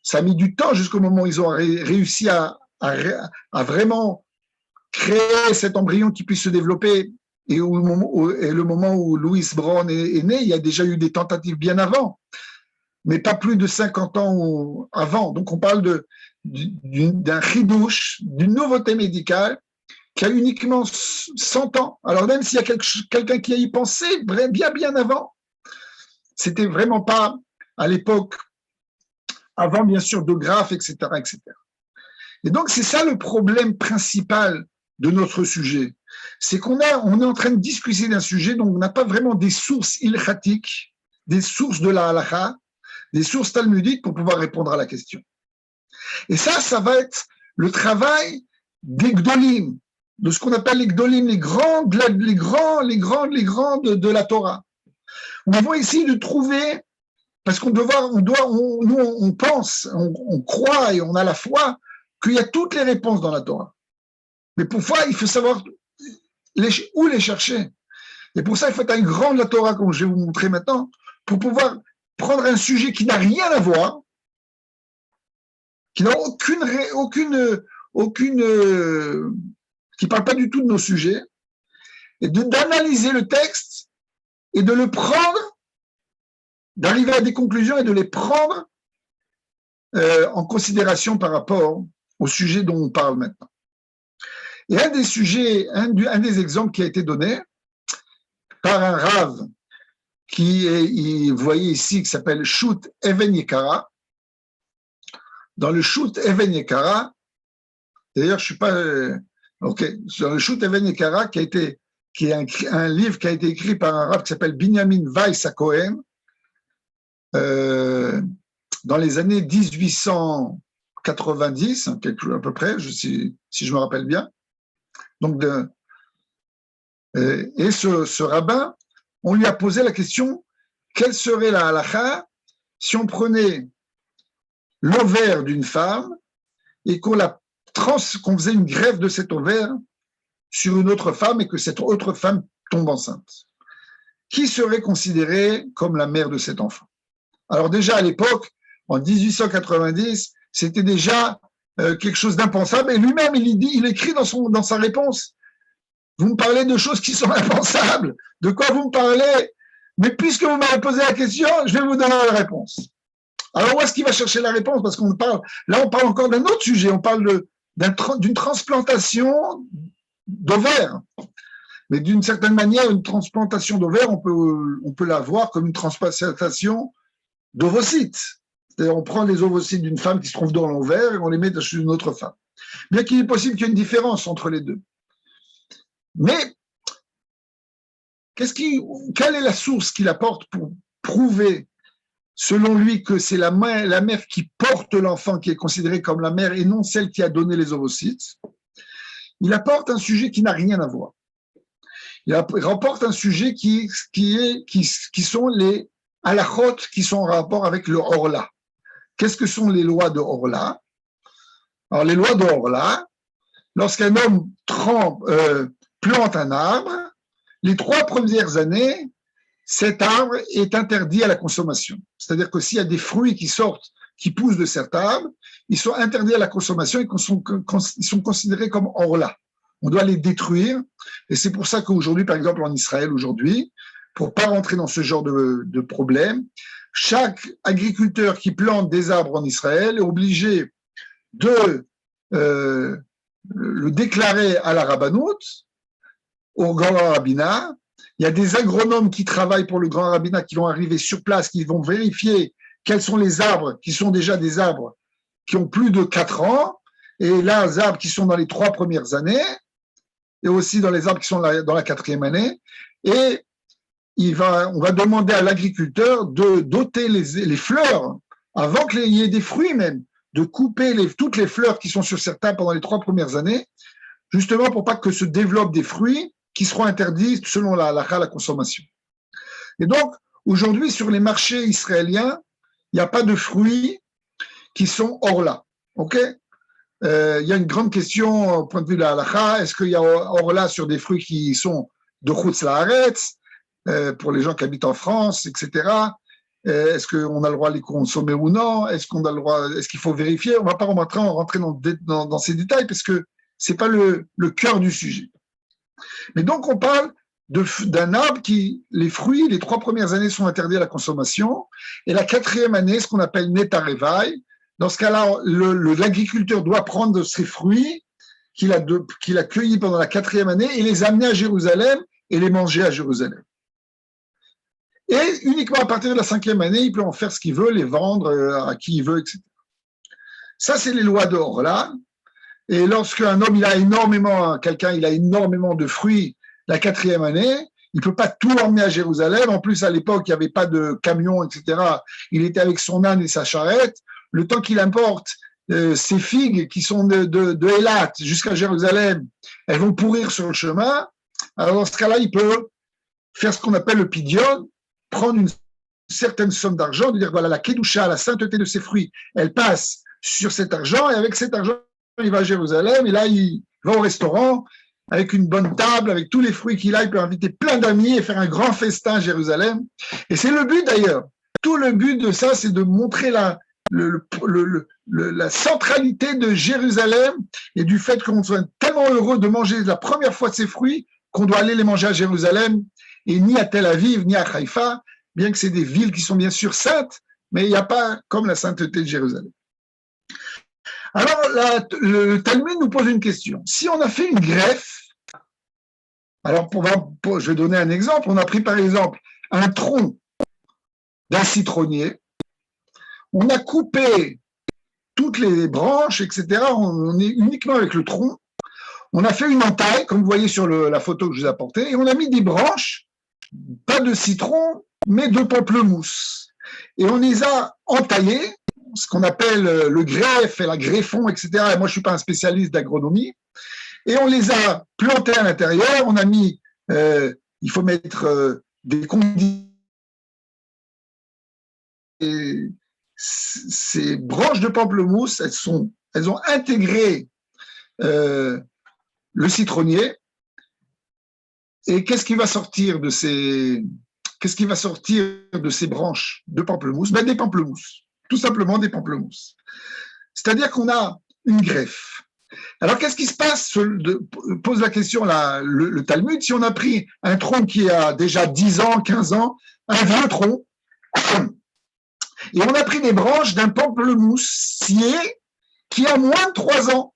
ça a mis du temps jusqu'au moment où ils ont réussi à vraiment créer cet embryon qui puisse se développer. Et le moment où Louis Braun est né, il y a déjà eu des tentatives bien avant, mais pas plus de 50 ans avant. Donc on parle d'un chidouche, d'une nouveauté médicale qui a uniquement 100 ans. Alors même s'il y a quelqu'un qui a y pensé bien avant, c'était vraiment pas à l'époque, avant bien sûr De Graaf, etc., etc. Et donc c'est ça le problème principal de notre sujet. C'est on est en train de discuter d'un sujet dont on n'a pas vraiment des sources ilchatiques, des sources de la halakha, des sources talmudiques pour pouvoir répondre à la question. Et ça va être le travail des gdolim, de ce qu'on appelle les gdolim, les grands de la Torah. On va essayer de trouver, parce qu'on on pense, on croit et on a la foi qu'il y a toutes les réponses dans la Torah. Mais parfois, il faut savoir où les chercher. Et pour ça, il faut être un grand de la Torah, comme je vais vous montrer maintenant, pour pouvoir prendre un sujet qui n'a rien à voir, qui n'a qui parle pas du tout de nos sujets, et d'analyser le texte et de le prendre, d'arriver à des conclusions et de les prendre en considération par rapport au sujet dont on parle maintenant. Et un des exemples qui a été donné par un rave vous voyez ici, qui s'appelle Shoot Even Yekara. Dans le Shoot Even Yekara, d'ailleurs, je suis pas, ok, sur le Shoot Even Yekara, qui est un livre qui a été écrit par un rave qui s'appelle Binyamin Weiss Cohen, dans les années 1890, à peu près, si je me rappelle bien. Donc, et ce rabbin, on lui a posé la question, quelle serait la halakha si on prenait l'ovaire d'une femme et qu'on faisait une greffe de cet ovaire sur une autre femme et que cette autre femme tombe enceinte? Qui serait considérée comme la mère de cet enfant? Alors déjà à l'époque, en 1890, c'était déjà quelque chose d'impensable. Et lui-même, il écrit dans sa réponse, vous me parlez de choses qui sont impensables. De quoi vous me parlez? Mais puisque vous m'avez posé la question, je vais vous donner la réponse. Alors, où est-ce qu'il va chercher la réponse? Parce on parle encore d'un autre sujet. On parle d'une transplantation d'ovaire. Mais d'une certaine manière, une transplantation d'ovaire, on peut la voir comme une transplantation d'ovocytes. C'est-à-dire, on prend les ovocytes d'une femme qui se trouve dans l'ovaire et on les met dans une autre femme. Bien qu'il est possible qu'il y ait une différence entre les deux. Mais, quelle est la source qu'il apporte pour prouver, selon lui, que c'est la mère qui porte l'enfant qui est considérée comme la mère et non celle qui a donné les ovocytes? Il apporte un sujet qui n'a rien à voir. Il rapporte un sujet qui sont les halachot qui sont en rapport avec le Orla. Qu'est-ce que sont les lois de Orla? Alors, les lois de Orla, lorsqu'un homme plante un arbre, les 3 premières années, cet arbre est interdit à la consommation. C'est-à-dire que s'il y a des fruits qui sortent, qui poussent de cet arbre, ils sont interdits à la consommation et ils sont considérés comme Orla. On doit les détruire. Et c'est pour ça qu'aujourd'hui, par exemple, en Israël, aujourd'hui, pour pas rentrer dans ce genre de problème, chaque agriculteur qui plante des arbres en Israël est obligé de le déclarer à la rabbanout, au grand rabbinat. Il y a des agronomes qui travaillent pour le grand rabbinat qui vont arriver sur place, qui vont vérifier quels sont les arbres qui sont déjà des arbres qui ont plus de 4 ans, et là, les arbres qui sont dans les 3 premières années, et aussi dans les arbres qui sont dans la 4e année, et on va demander à l'agriculteur de doter les fleurs, avant qu'il y ait des fruits même, de couper toutes les fleurs qui sont sur certains pendant les 3 premières années, justement pour pas que se développent des fruits qui seront interdits selon la consommation. Et donc, aujourd'hui, sur les marchés israéliens, il n'y a pas de fruits qui sont Orla. OK? Il y a une grande question au point de vue de la halakha. Est-ce qu'il y a Orla sur des fruits qui sont de Chutz Laaretz, pour les gens qui habitent en France, etc. Est-ce qu'on a le droit de les consommer ou non? Est-ce qu'il faut vérifier? On ne va pas rentrer dans ces détails parce que ce n'est pas le cœur du sujet. Mais donc, on parle d'un arbre les fruits, les 3 premières années sont interdits à la consommation, et la 4e année, ce qu'on appelle Netarevaï, dans ce cas-là, l'agriculteur doit prendre ses fruits qu'il a cueillis pendant la 4e année et les amener à Jérusalem et les manger à Jérusalem. Et uniquement à partir de la 5e année, il peut en faire ce qu'il veut, les vendre à qui il veut, etc. Ça, c'est les lois d'Orla. Et lorsqu'un homme, il a énormément de fruits la 4e année, il ne peut pas tout emmener à Jérusalem. En plus, à l'époque, il n'y avait pas de camion, etc. Il était avec son âne et sa charrette. Le temps qu'il importe ces figues qui sont de Eilat jusqu'à Jérusalem, elles vont pourrir sur le chemin. Alors, dans ce cas-là, il peut faire ce qu'on appelle le pidion, prendre une certaine somme d'argent, de dire, voilà, la kedusha, la sainteté de ces fruits, elle passe sur cet argent, et avec cet argent, il va à Jérusalem, et là, il va au restaurant, avec une bonne table, avec tous les fruits qu'il a, il peut inviter plein d'amis et faire un grand festin à Jérusalem. Et c'est le but d'ailleurs. Tout le but de ça, c'est de montrer la centralité de Jérusalem et du fait qu'on soit tellement heureux de manger la première fois ces fruits qu'on doit aller les manger à Jérusalem et ni à Tel Aviv, ni à Haïfa, bien que c'est des villes qui sont bien sûr saintes, mais il n'y a pas comme la sainteté de Jérusalem. Alors, le Talmud nous pose une question. Si on a fait une greffe, alors je vais donner un exemple. On a pris par exemple un tronc d'un citronnier, on a coupé toutes les branches, etc. On est uniquement avec le tronc. On a fait une entaille, comme vous voyez sur la photo que je vous ai apportée, et on a mis des branches, pas de citron, mais de pamplemousse. Et on les a entaillées, ce qu'on appelle le greffe et la greffon, etc. Et moi, je ne suis pas un spécialiste d'agronomie. Et on les a plantés à l'intérieur. On a mis, il faut mettre des conditions. Et ces branches de pamplemousse, elles ont intégré le citronnier. Et qu'est-ce qui va sortir de ces branches de pamplemousse? Ben, des pamplemousses. Tout simplement des pamplemousses. C'est-à-dire qu'on a une greffe. Alors, qu'est-ce qui se passe? Pose la question le Talmud. Si on a pris un tronc qui a déjà 10 ans, 15 ans, un vieux tronc, et on a pris des branches d'un pamplemoussier qui a moins de 3 ans.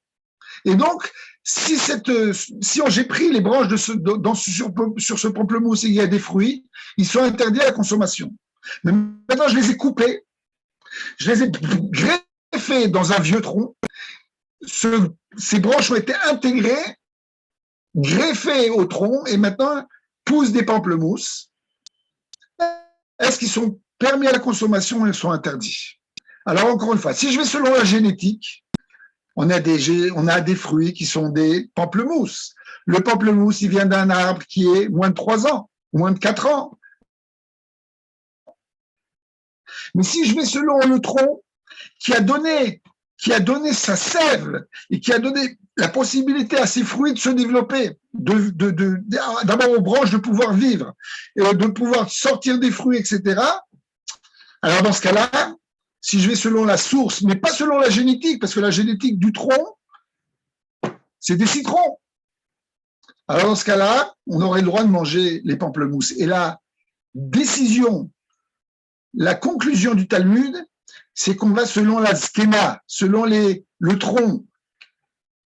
Et donc, J'ai pris les branches sur ce pamplemousse et il y a des fruits, ils sont interdits à la consommation. Mais maintenant, je les ai coupés, je les ai greffés dans un vieux tronc. Ces branches ont été intégrées, greffées au tronc et maintenant poussent des pamplemousses. Est-ce qu'ils sont permis à la consommation ou ils sont interdits? Alors, encore une fois, si je vais selon la génétique, on a des fruits qui sont des pamplemousses. Le pamplemousse, il vient d'un arbre qui est moins de 3 ans, moins de 4 ans. Mais si je vais selon le tronc qui a donné sa sève et qui a donné la possibilité à ces fruits de se développer, d'abord aux branches de pouvoir vivre, et de pouvoir sortir des fruits, etc. Alors dans ce cas-là, si je vais selon la source, mais pas selon la génétique, parce que la génétique du tronc, c'est des citrons. Alors dans ce cas-là, on aurait le droit de manger les pamplemousses. Et la décision, la conclusion du Talmud, c'est qu'on va selon la schema, selon le tronc,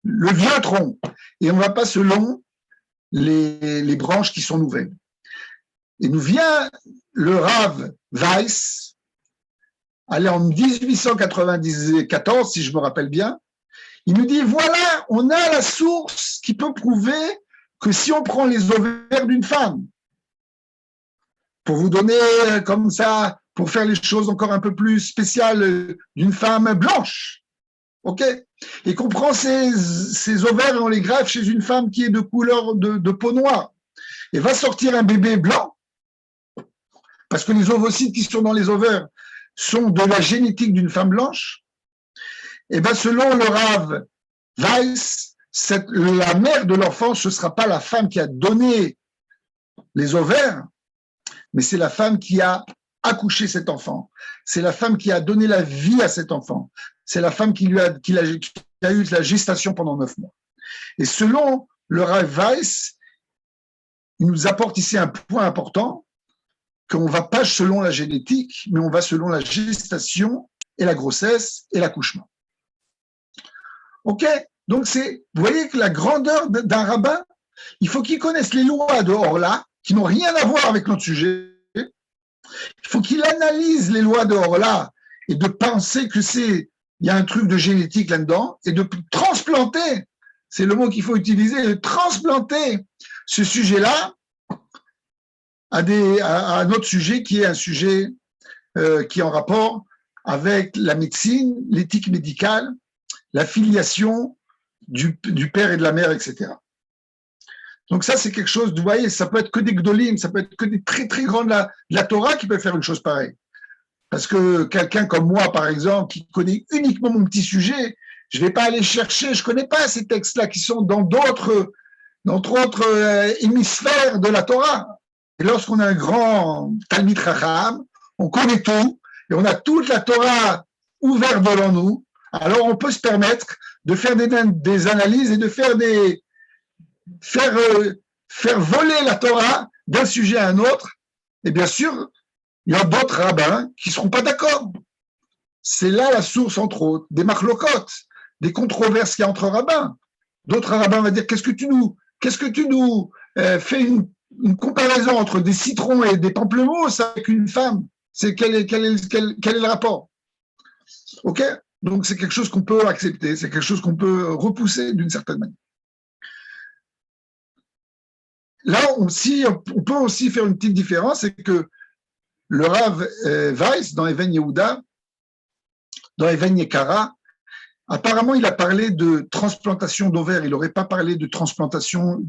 le vieux tronc, et on ne va pas selon les branches qui sont nouvelles. Et nous vient le Rav Weiss, allez, en 1894, si je me rappelle bien, il nous dit, voilà, on a la source qui peut prouver que si on prend les ovaires d'une femme, pour vous donner comme ça, pour faire les choses encore un peu plus spéciales, d'une femme blanche, ok, et qu'on prend ces ovaires et on les greffe chez une femme qui est de couleur de peau noire, et va sortir un bébé blanc, parce que les ovocytes qui sont dans les ovaires sont de la génétique d'une femme blanche, et bien selon le Rav Weiss, la mère de l'enfant, ce ne sera pas la femme qui a donné les ovaires, mais c'est la femme qui a accouché cet enfant. C'est la femme qui a donné la vie à cet enfant. C'est la femme qui a eu la gestation pendant 9 mois. Et selon le Rav Weiss, il nous apporte ici un point important, qu'on ne va pas selon la génétique, mais on va selon la gestation et la grossesse et l'accouchement. Ok? Donc, vous voyez que la grandeur d'un rabbin, il faut qu'il connaisse les lois de Orla, qui n'ont rien à voir avec notre sujet. Il faut qu'il analyse les lois de Orla et de penser il y a un truc de génétique là-dedans, et de transplanter, c'est le mot qu'il faut utiliser, de transplanter ce sujet-là à un autre sujet qui est un sujet qui est en rapport avec la médecine, l'éthique médicale, la filiation du père et de la mère, etc. Donc ça, c'est quelque chose, vous voyez, ça peut être que des gdolim, ça peut être que des très très grands de la Torah qui peuvent faire une chose pareille. Parce que quelqu'un comme moi, par exemple, qui connaît uniquement mon petit sujet, je ne vais pas aller chercher, je ne connais pas ces textes-là qui sont dans d'autres hémisphères de la Torah. Et lorsqu'on a un grand Talmid Chacham, on connaît tout, et on a toute la Torah ouverte devant nous, alors on peut se permettre de faire des analyses et de faire voler la Torah d'un sujet à un autre. Et bien sûr, il y a d'autres rabbins qui ne seront pas d'accord. C'est là la source, entre autres, des machlokot, des controverses qu'il y a entre rabbins. D'autres rabbins vont dire, qu'est-ce que tu nous fais une comparaison entre des citrons et des pamplemousses avec une femme? Quel est le rapport? Ok? Donc c'est quelque chose qu'on peut accepter, c'est quelque chose qu'on peut repousser d'une certaine manière. Là, on peut aussi faire une petite différence, c'est que le Rav Weiss, dans Even Yehuda, dans Even Yekara, apparemment, il a parlé de transplantation d'ovaires, il n'aurait pas parlé de transplantation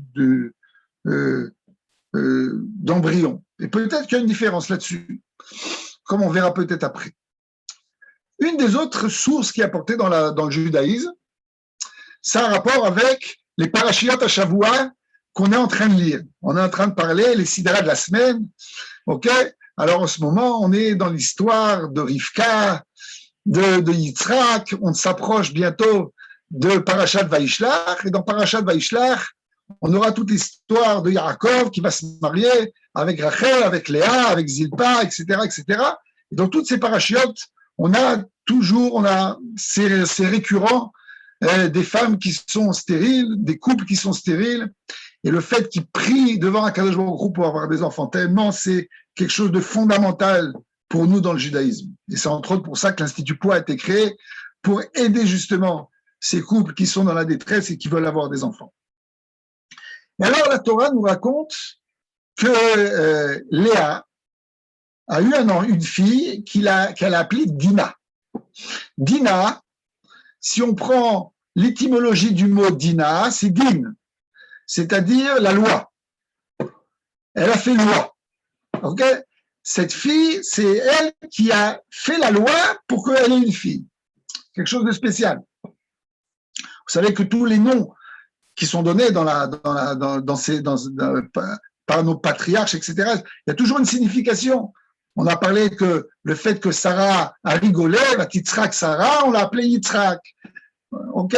d'embryon. Et peut-être qu'il y a une différence là-dessus, comme on verra peut-être après. Une des autres sources qui est apportée dans le judaïsme, ça a un rapport avec les parashiot à Shavua qu'on est en train de lire. On est en train de parler les sidras de la semaine. Ok? Alors en ce moment, on est dans l'histoire de Rivka, de Yitzhak. On s'approche bientôt de Parashat Vaishlach. Et dans Parashat Vaishlach, on aura toute l'histoire de Yaakov qui va se marier avec Rachel, avec Léa, avec Zilpa, etc., etc. Et dans toutes ces parachiotes, c'est récurrent, des femmes qui sont stériles, des couples qui sont stériles, et le fait qu'ils prient devant Akadosh Baruch Hu pour avoir des enfants, tellement c'est quelque chose de fondamental pour nous dans le judaïsme. Et c'est entre autres pour ça que l'Institut Poix a été créé, pour aider justement ces couples qui sont dans la détresse et qui veulent avoir des enfants. Et alors la Torah nous raconte que Léa a eu une fille qu'elle a appelée Dina. Dina, si on prend l'étymologie du mot Dina, c'est din, c'est-à-dire la loi. Elle a fait loi. Ok? Cette fille, c'est elle qui a fait la loi pour qu'elle ait une fille. Quelque chose de spécial. Vous savez que tous les noms qui sont donnés par nos patriarches, etc., il y a toujours une signification. On a parlé que le fait que Sarah a rigolé, la Yitzhak Sarah, on l'a appelé Yitzhak. Ok,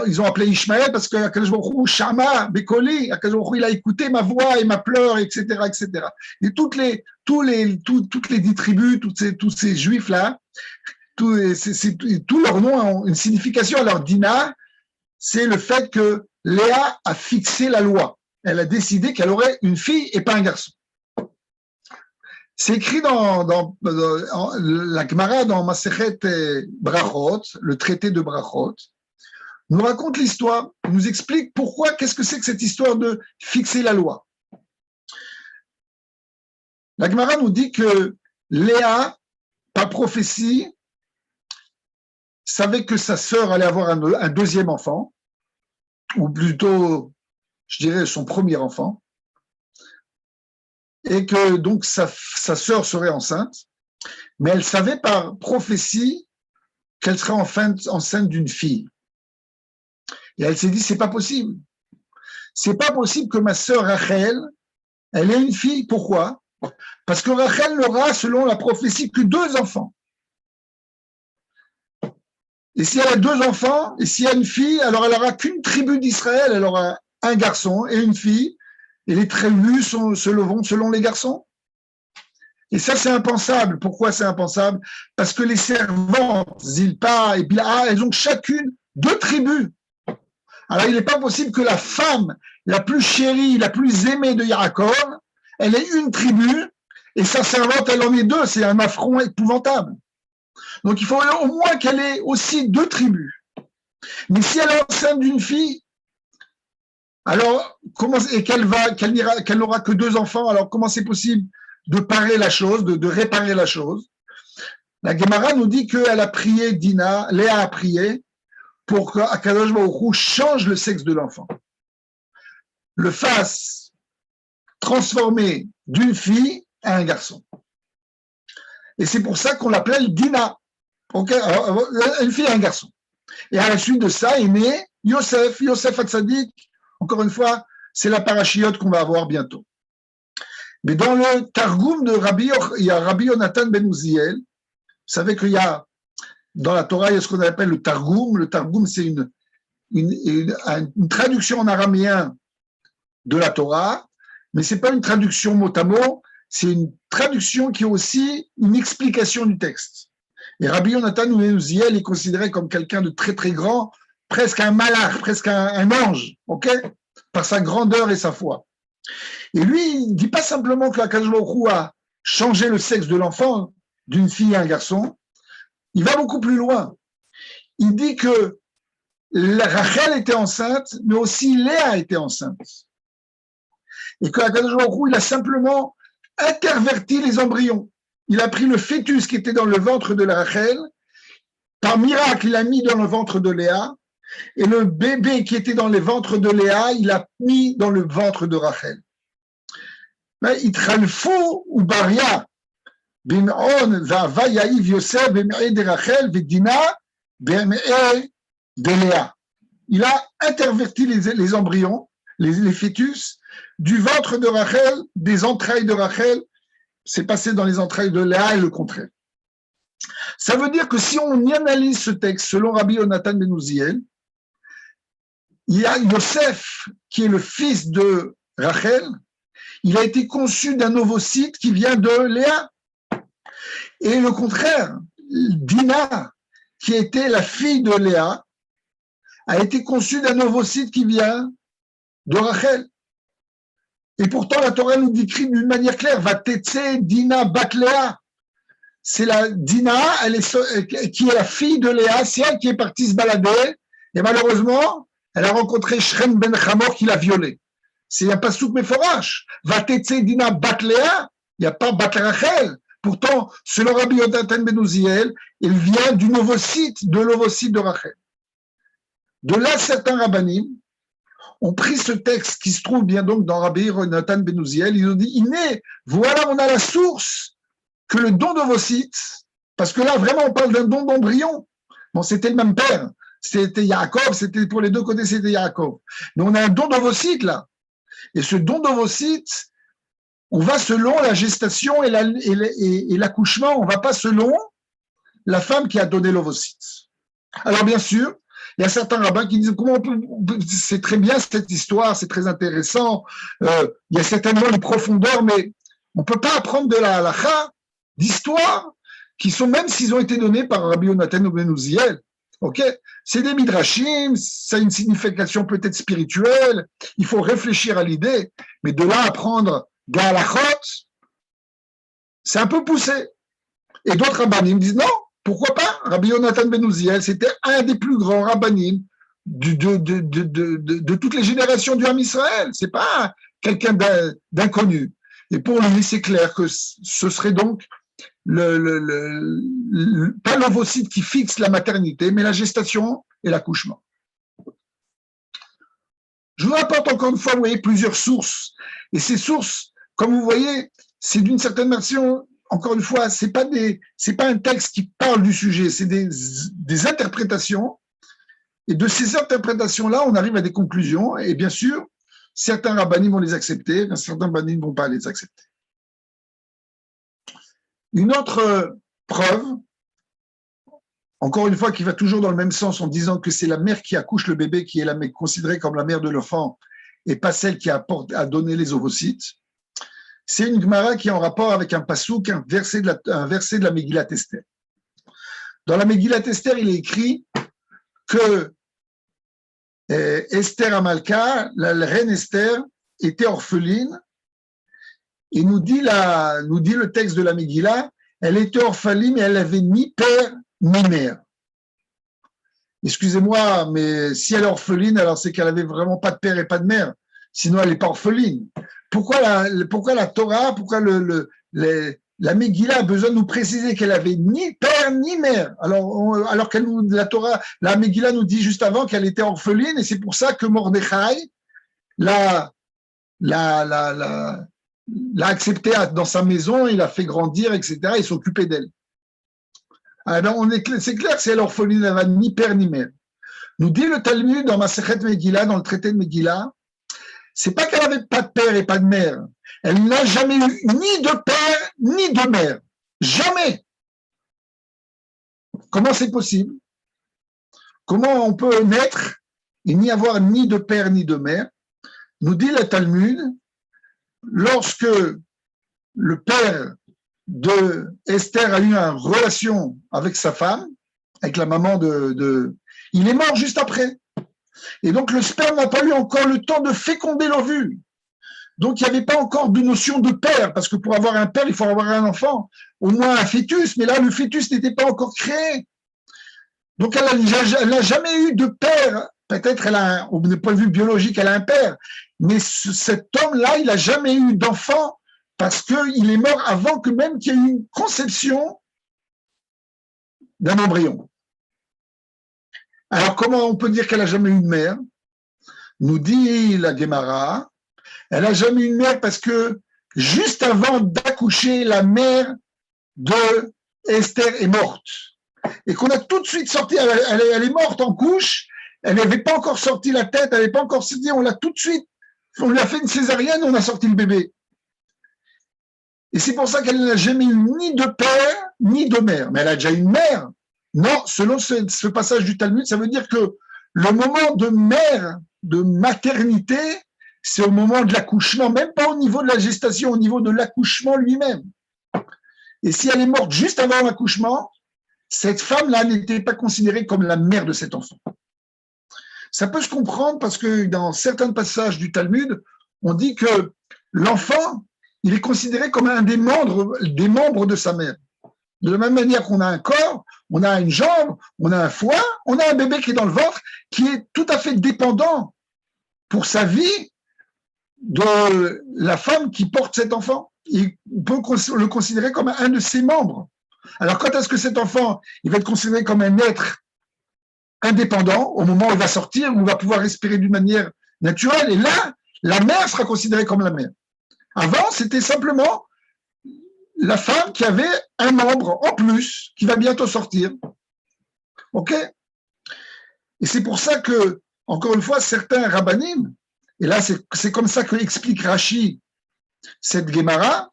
ils ont appelé Ishmaël parce que Akadosh Baruch Hu Shama Bekoli, Akadosh Baruch Hu, il a écouté ma voix et ma pleure, etc., etc. Et toutes les 10 tribus, tous ces juifs là, tous leurs noms ont une signification. Alors Dina, c'est le fait que Léa a fixé la loi. Elle a décidé qu'elle aurait une fille et pas un garçon. C'est écrit dans la Gemara, dans Masechet Brachot, le traité de Brachot, nous raconte l'histoire, nous explique pourquoi, qu'est-ce que c'est que cette histoire de fixer la loi. La Gemara nous dit que Léa, par prophétie, savait que sa sœur allait avoir un deuxième enfant, ou plutôt, je dirais, son premier enfant, et que donc sa sœur serait enceinte, mais elle savait par prophétie qu'elle serait enceinte d'une fille. Et elle s'est dit, c'est pas possible. C'est pas possible que ma sœur Rachel, elle ait une fille. Pourquoi? Parce que Rachel n'aura, selon la prophétie, que 2 enfants. Et si elle a 2 enfants, et s'il y a une fille, alors elle n'aura qu'une tribu d'Israël, elle aura un garçon et une fille, et les tribus se leveront selon les garçons. Et ça, c'est impensable. Pourquoi c'est impensable? Parce que les servantes, Zilpa et Bilha, elles ont chacune 2 tribus. Alors, il n'est pas possible que la femme la plus chérie, la plus aimée de Yaakov, elle ait une tribu, et sa servante, elle en ait 2. C'est un affront épouvantable. Donc, il faut au moins qu'elle ait aussi 2 tribus. Mais si elle est enceinte d'une fille, alors, et qu'elle n'aura que 2 enfants, alors comment c'est possible de parer la chose, de réparer la chose? La Gemara nous dit qu'elle a prié, Léa a prié pour qu'Akadosh Baruch Hu change le sexe de l'enfant, le fasse transformer d'une fille à un garçon. Et c'est pour ça qu'on l'appelle Dina, okay? Une fille et un garçon. Et à la suite de ça est né Yosef Hatzadik. Encore une fois, c'est la parachiote qu'on va avoir bientôt. Mais dans le Targum de il y a Rabbi Yonatan ben Uziel. Vous savez qu'il y a, dans la Torah, il y a ce qu'on appelle le Targum. Le Targum, c'est une traduction en araméen de la Torah, mais c'est pas une traduction mot à mot, c'est une traduction qui est aussi une explication du texte. Et Rabbi Yonatan ben Uziel est considéré comme quelqu'un de très très grand, presque un malach, presque un ange, ok, par sa grandeur et sa foi. Et lui, il ne dit pas simplement que Akadosh Baruch Hu a changé le sexe de l'enfant, d'une fille à un garçon, il va beaucoup plus loin. Il dit que Rachel était enceinte, mais aussi Léa était enceinte. Et que Akadosh Baruch Hu, il a simplement interverti les embryons. Il a pris le fœtus qui était dans le ventre de la Rachel, par miracle, il l'a mis dans le ventre de Léa, et le bébé qui était dans les ventres de Léa, il l'a mis dans le ventre de Rachel. Itralfu ou Baria, Bim'on, Zava, Yaïv, Yosef, Bem'e de Rachel, Vedina, Bem'e de Léa. Il a interverti les embryons, les fœtus, du ventre de Rachel, des entrailles de Rachel, c'est passé dans les entrailles de Léa et le contraire. Ça veut dire que si on y analyse ce texte, selon Rabbi Yonatan ben Uziel, il y a Yosef, qui est le fils de Rachel, il a été conçu d'un ovocyte qui vient de Léa. Et le contraire, Dina, qui était la fille de Léa, a été conçue d'un ovocyte qui vient de Rachel. Et pourtant, la Torah nous décrit d'une manière claire, Vatetse Dina Bat Léa. C'est la Dina, qui est la fille de Léa, c'est elle qui est partie se balader, et malheureusement, elle a rencontré Shrem Ben Hamor qui l'a violée. Il n'y a pas souk méforache. Vatetse Dina Bat Léa, il n'y a pas Bat Rachel. Pourtant, selon Rabbi Yonatan Ben Uziel, il vient du ovocyte, de l'ovocyte de Rachel. De là, certains rabbanim ont pris ce texte qui se trouve bien donc dans Rabbi Yonatan Ben Uziel, ils ont dit, Iné, voilà, on a la source que le don d'ovocyte, parce que là, vraiment, on parle d'un don d'embryon. Bon, c'était le même père, c'était Yaakov, c'était pour les deux côtés, c'était Yaakov. Mais on a un don d'ovocyte, là. Et ce don d'ovocyte, on va selon la gestation et l'accouchement, on ne va pas selon la femme qui a donné l'ovocyte. Alors, bien sûr, il y a certains rabbins qui disent comment c'est très bien cette histoire, c'est très intéressant, il y a certainement une profondeur, mais on ne peut pas apprendre de la halakha d'histoires qui sont, même s'ils ont été donnés par Rabbi Yonatan Ben Uziel, ok, c'est des midrashim, ça a une signification peut-être spirituelle, il faut réfléchir à l'idée, mais de là apprendre des halachot, c'est un peu poussé. Et d'autres rabbanim disent non, pourquoi pas? Rabbi Yonatan Ben Uziel, c'était un des plus grands rabbanim de toutes les générations du Ham Israël. C'est pas quelqu'un d'inconnu. Et pour lui, c'est clair que ce serait donc pas l'ovocyte qui fixe la maternité, mais la gestation et l'accouchement. Je vous rapporte encore une fois, vous voyez, plusieurs sources. Et ces sources, comme vous voyez, c'est d'une certaine version, encore une fois, c'est pas un texte qui parle du sujet, c'est des interprétations. Et de ces interprétations-là, on arrive à des conclusions. Et bien sûr, certains rabbanim vont les accepter, certains rabbanim ne vont pas les accepter. Une autre preuve, encore une fois, qui va toujours dans le même sens en disant que c'est la mère qui accouche le bébé qui est considérée comme la mère de l'enfant et pas celle qui a donné les ovocytes, c'est une Gemara qui est en rapport avec un pasouk, un verset de la Megillat Esther. Dans la Megillat Esther, il est écrit que Esther Amalka, la reine Esther, était orpheline. Et nous dit le texte de la Megillah, elle était orpheline et elle n'avait ni père ni mère. Excusez-moi, mais si elle est orpheline, alors c'est qu'elle n'avait vraiment pas de père et pas de mère. Sinon, elle n'est pas orpheline. Pourquoi la Torah, pourquoi la Megillah a besoin de nous préciser qu'elle avait ni père ni mère, alors que la Megillah nous dit juste avant qu'elle était orpheline, et c'est pour ça que Mordechai l'a acceptée dans sa maison, il l'a fait grandir, etc. Il s'occupait d'elle. Alors c'est clair que c'est l'orpheline, elle n'a ni père ni mère. Nous dit le Talmud dans Masechet Megillah, dans le traité de Megillah, c'est pas qu'elle n'avait pas de père et pas de mère. Elle n'a jamais eu ni de père ni de mère. Jamais. Comment c'est possible? Comment on peut naître et n'y avoir ni de père ni de mère? Nous dit le Talmud, lorsque le père de Esther a eu une relation avec sa femme, avec la maman il est mort juste après. Et donc, le sperme n'a pas eu encore le temps de féconder l'ovule. Donc, il n'y avait pas encore de notion de père, parce que pour avoir un père, il faut avoir un enfant, au moins un fœtus, mais là, le fœtus n'était pas encore créé. Donc, elle n'a jamais eu de père. Peut-être, au point de vue biologique, elle a un père, mais cet homme-là, il n'a jamais eu d'enfant, parce qu'il est mort avant que même qu'il y ait eu une conception d'un embryon. Alors, comment on peut dire qu'elle n'a jamais eu de mère? Nous dit la Gemara, elle n'a jamais eu de mère parce que juste avant d'accoucher, la mère de Esther est morte. Et qu'on a tout de suite sorti, elle est morte en couche, elle n'avait pas encore sorti la tête, elle n'avait pas encore sorti, on l'a tout de suite, on lui a fait une césarienne, on a sorti le bébé. Et c'est pour ça qu'elle n'a jamais eu ni de père, ni de mère. Mais elle a déjà une mère. Non, selon ce passage du Talmud, ça veut dire que le moment de mère, de maternité, c'est au moment de l'accouchement, même pas au niveau de la gestation, au niveau de l'accouchement lui-même. Et si elle est morte juste avant l'accouchement, cette femme-là n'était pas considérée comme la mère de cet enfant. Ça peut se comprendre parce que dans certains passages du Talmud, on dit que l'enfant, il est considéré comme un des membres de sa mère. De la même manière qu'on a un corps, on a une jambe, on a un foie, on a un bébé qui est dans le ventre, qui est tout à fait dépendant pour sa vie de la femme qui porte cet enfant. On peut le considérer comme un de ses membres. Alors quand est-ce que cet enfant, il va être considéré comme un être indépendant au moment où il va sortir, où il va pouvoir respirer d'une manière naturelle, et là, la mère sera considérée comme la mère. Avant, c'était simplement la femme qui avait un membre en plus, qui va bientôt sortir. OK? Et c'est pour ça que, encore une fois, certains rabbanim, et là, c'est comme ça que explique Rashi cette Gemara.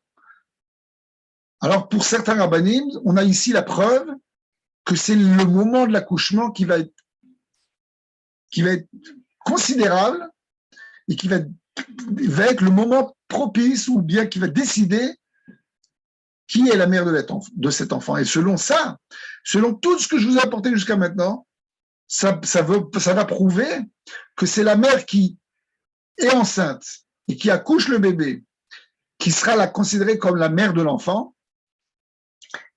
Alors, pour certains rabbanim, on a ici la preuve que c'est le moment de l'accouchement qui va être considérable et qui va être le moment propice ou bien qui va décider qui est la mère de cet enfant. Et selon ça, selon tout ce que je vous ai apporté jusqu'à maintenant, ça va prouver que c'est la mère qui est enceinte et qui accouche le bébé qui sera considérée comme la mère de l'enfant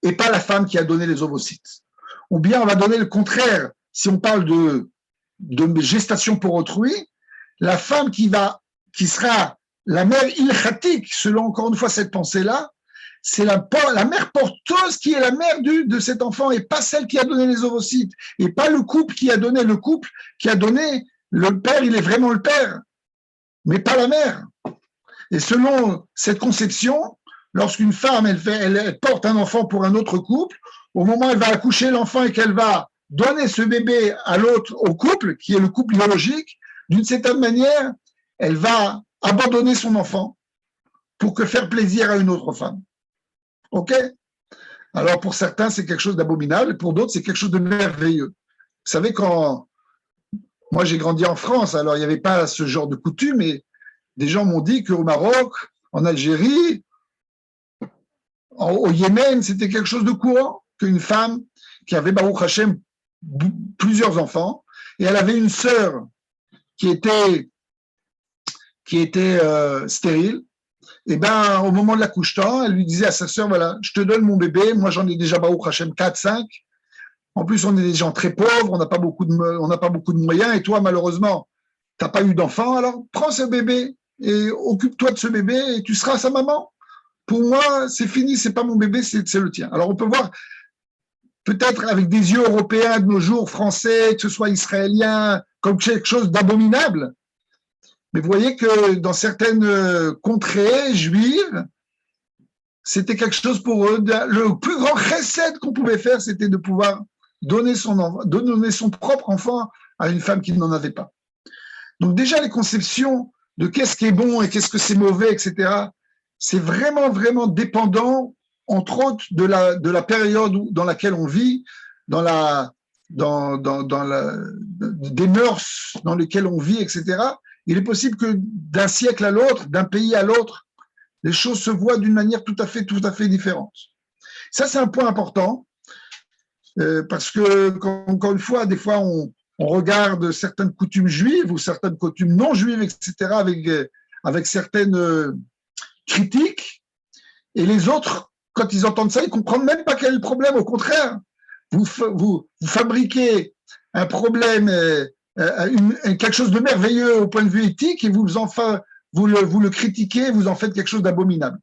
et pas la femme qui a donné les ovocytes. Ou bien on va donner le contraire. Si on parle de gestation pour autrui, la femme qui sera la mère ilchatique, selon encore une fois cette pensée-là, c'est la mère porteuse qui est la mère de cet enfant et pas celle qui a donné les ovocytes et pas le couple qui a donné le père, il est vraiment le père, mais pas la mère. Et selon cette conception, lorsqu'une femme elle porte un enfant pour un autre couple, au moment où elle va accoucher l'enfant et qu'elle va donner ce bébé au couple, qui est le couple biologique, d'une certaine manière, elle va abandonner son enfant pour faire plaisir à une autre femme. OK? Alors, pour certains, c'est quelque chose d'abominable, pour d'autres, c'est quelque chose de merveilleux. Vous savez, quand moi, j'ai grandi en France, alors il n'y avait pas ce genre de coutume, et des gens m'ont dit qu'au Maroc, en Algérie, au Yémen, c'était quelque chose de courant, qu'une femme qui avait, Baruch Hashem, plusieurs enfants, et elle avait une sœur qui était stérile, et ben au moment de l'accouchement, elle lui disait à sa sœur, voilà, je te donne mon bébé, moi j'en ai déjà Baruch Hashem 4, 5, en plus on est des gens très pauvres, on n'a pas beaucoup de moyens, et toi malheureusement, tu n'as pas eu d'enfant, alors prends ce bébé et occupe-toi de ce bébé et tu seras sa maman. Pour moi, c'est fini, c'est pas mon bébé, c'est le tien. Alors on peut voir peut-être avec des yeux européens de nos jours, français, que ce soit israélien, comme quelque chose d'abominable. Mais vous voyez que dans certaines contrées juives, c'était quelque chose pour eux. Le plus grand chesed qu'on pouvait faire, c'était de pouvoir donner son propre enfant à une femme qui n'en avait pas. Donc déjà, les conceptions de qu'est-ce qui est bon et qu'est-ce que c'est mauvais, etc., c'est vraiment, vraiment dépendant, entre autres, de la période dans laquelle on vit, des mœurs dans lesquelles on vit, etc. Il est possible que d'un siècle à l'autre, d'un pays à l'autre, les choses se voient d'une manière tout à fait différente. Ça, c'est un point important, parce que, encore une fois, des fois, on regarde certaines coutumes juives ou certaines coutumes non juives, etc., avec certaines critiques, et les autres, quand ils entendent ça, ils ne comprennent même pas quel est le problème. Au contraire, vous fabriquez un problème, quelque chose de merveilleux au point de vue éthique, et vous le critiquez, vous en faites quelque chose d'abominable.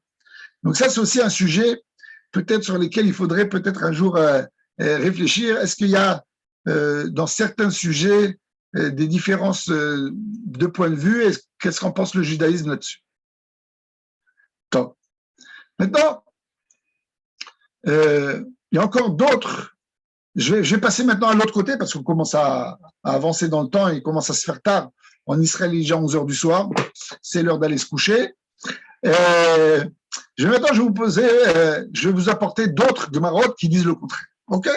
Donc ça, c'est aussi un sujet peut-être sur lequel il faudrait peut-être un jour réfléchir. Est-ce qu'il y a dans certains sujets des différences de point de vue? Qu'est-ce qu'en pense le judaïsme là-dessus? Maintenant, il y a encore d'autres. Je vais passer maintenant à l'autre côté parce qu'on commence à avancer dans le temps et il commence à se faire tard. En Israël, il est déjà 11 heures du soir. C'est l'heure d'aller se coucher. Maintenant, je vais vous apporter d'autres Gemarot qui disent le contraire. OK?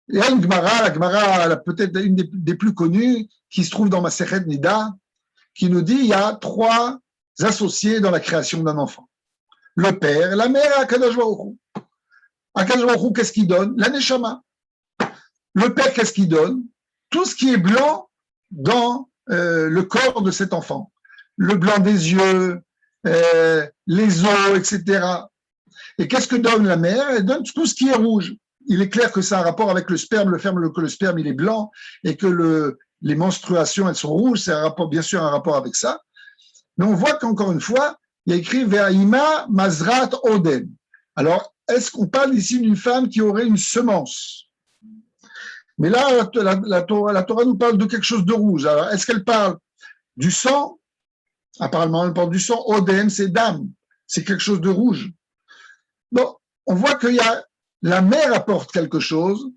Il y a une Gemara, la Gemara peut-être une des plus connues, qui se trouve dans ma Masechet Nida, qui nous dit il y a 3 associés dans la création d'un enfant. Le père, la mère et Akadosh Baruch Hu. Akadosh Baruch Hu, qu'est-ce qu'il donne? La Neshama. Le père, qu'est-ce qu'il donne? Tout ce qui est blanc dans le corps de cet enfant. Le blanc des yeux, les os, etc. Et qu'est-ce que donne la mère? Elle donne tout ce qui est rouge. Il est clair que ça a un rapport avec le sperme, que le sperme il est blanc et que les menstruations elles sont rouges, c'est un rapport, bien sûr un rapport avec ça. Mais on voit qu'encore une fois, il y a écrit Ve'aima Mazrat Oden. Alors, est-ce qu'on parle ici d'une femme qui aurait une semence? Mais là, la Torah nous parle de quelque chose de rouge. Alors, est-ce qu'elle parle du sang? Apparemment, elle parle du sang. Oden, c'est dame. C'est quelque chose de rouge. Bon, on voit qu'il y a la mère apporte quelque chose,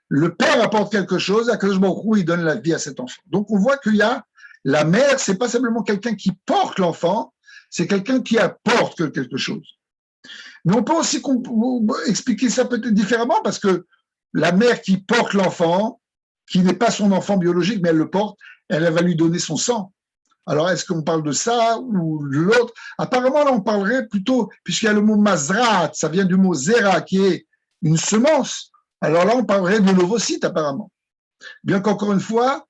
le père apporte quelque chose, Akadosh Baruch Hu, il donne la vie à cet enfant. Donc, on voit qu'il y a la mère, c'est pas simplement quelqu'un qui porte l'enfant, c'est quelqu'un qui apporte quelque chose. Mais on peut aussi expliquer ça peut-être différemment parce que la mère qui porte l'enfant, qui n'est pas son enfant biologique, mais elle le porte, elle va lui donner son sang. Alors, est-ce qu'on parle de ça ou de l'autre? Apparemment, là, on parlerait plutôt, puisqu'il y a le mot mazrat, ça vient du mot zera, qui est une semence. Alors là, on parlerait de l'ovocyte, apparemment. Bien qu'encore une fois,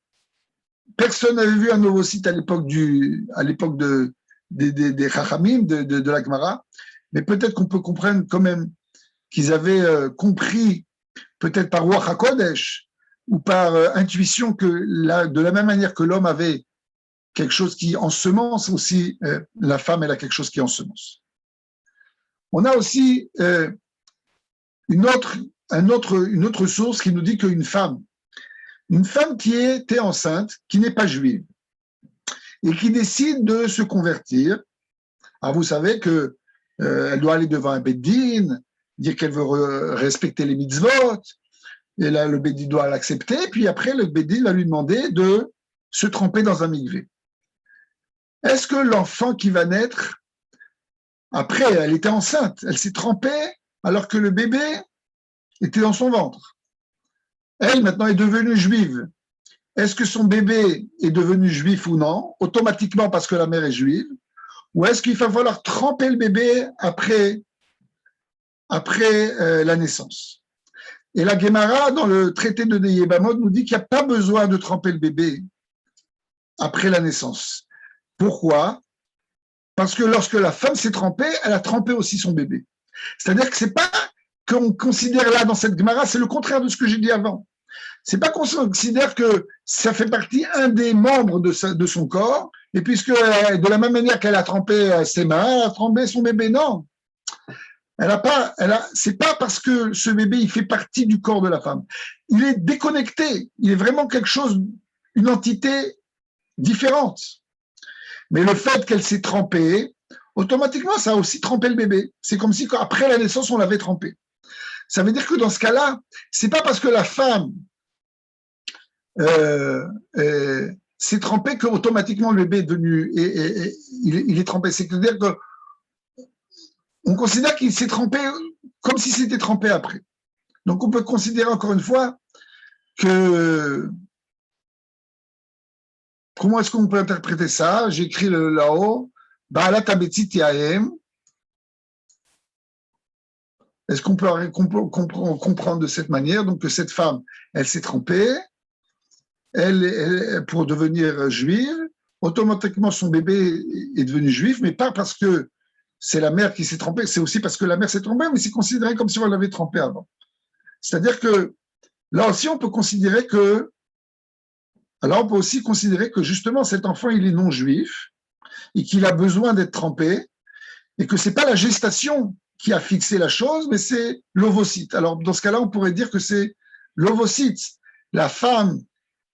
personne n'avait vu un ovocyte à l'époque des Chachamim, de la Gemara, mais peut-être qu'on peut comprendre quand même qu'ils avaient compris, peut-être par Ruach HaKodesh, ou par intuition, que de la même manière que l'homme avait quelque chose qui ensemence, aussi la femme, elle a quelque chose qui ensemence. On a aussi une autre source qui nous dit qu'une femme qui était enceinte, qui n'est pas juive, et qui décide de se convertir, alors vous savez que elle doit aller devant un Beddin, dire qu'elle veut respecter les mitzvot, et là le Beddin doit l'accepter, puis après le Beddin va lui demander de se tremper dans un mikvé. Est-ce que l'enfant qui va naître, après elle était enceinte, elle s'est trempée alors que le bébé était dans son ventre. Elle maintenant est devenue juive. Est-ce que son bébé est devenu juif ou non, automatiquement parce que la mère est juive, ou est-ce qu'il va falloir tremper le bébé après la naissance? Et la Gemara, dans le traité de Yebamot, nous dit qu'il n'y a pas besoin de tremper le bébé après la naissance. Pourquoi? Parce que lorsque la femme s'est trempée, elle a trempé aussi son bébé. C'est-à-dire que c'est pas qu'on considère là dans cette Gemara, c'est le contraire de ce que j'ai dit avant. C'est pas qu'on considère que ça fait partie un des membres de son corps, et puisque de la même manière qu'elle a trempé ses mains, elle a trempé son bébé, non. C'est pas parce que ce bébé il fait partie du corps de la femme. Il est déconnecté, il est vraiment quelque chose, une entité différente. Mais le fait qu'elle s'est trempée, automatiquement, ça a aussi trempé le bébé. C'est comme si après la naissance, on l'avait trempé. Ça veut dire que dans ce cas-là, c'est pas parce que la femme s'est trempée qu'automatiquement le bébé est devenu, il est trempé. C'est-à-dire que on considère qu'il s'est trempé comme si c'était trempé après. Donc on peut considérer encore une fois que comment est-ce qu'on peut interpréter ça? J'écris là-haut, Ba'alat Habetzit Yahem. Est-ce qu'on peut comprendre de cette manière donc que cette femme, elle s'est trempée, elle pour devenir juive, automatiquement son bébé est devenu juif, mais pas parce que c'est la mère qui s'est trempée, c'est aussi parce que la mère s'est trempée, mais c'est considéré comme si on l'avait trempée avant. C'est-à-dire que là aussi, on peut considérer que, alors on peut aussi considérer que justement cet enfant, il est non juif et qu'il a besoin d'être trempé et que c'est pas la gestation qui a fixé la chose, mais c'est l'ovocyte. Alors dans ce cas-là, on pourrait dire que c'est l'ovocyte. La femme,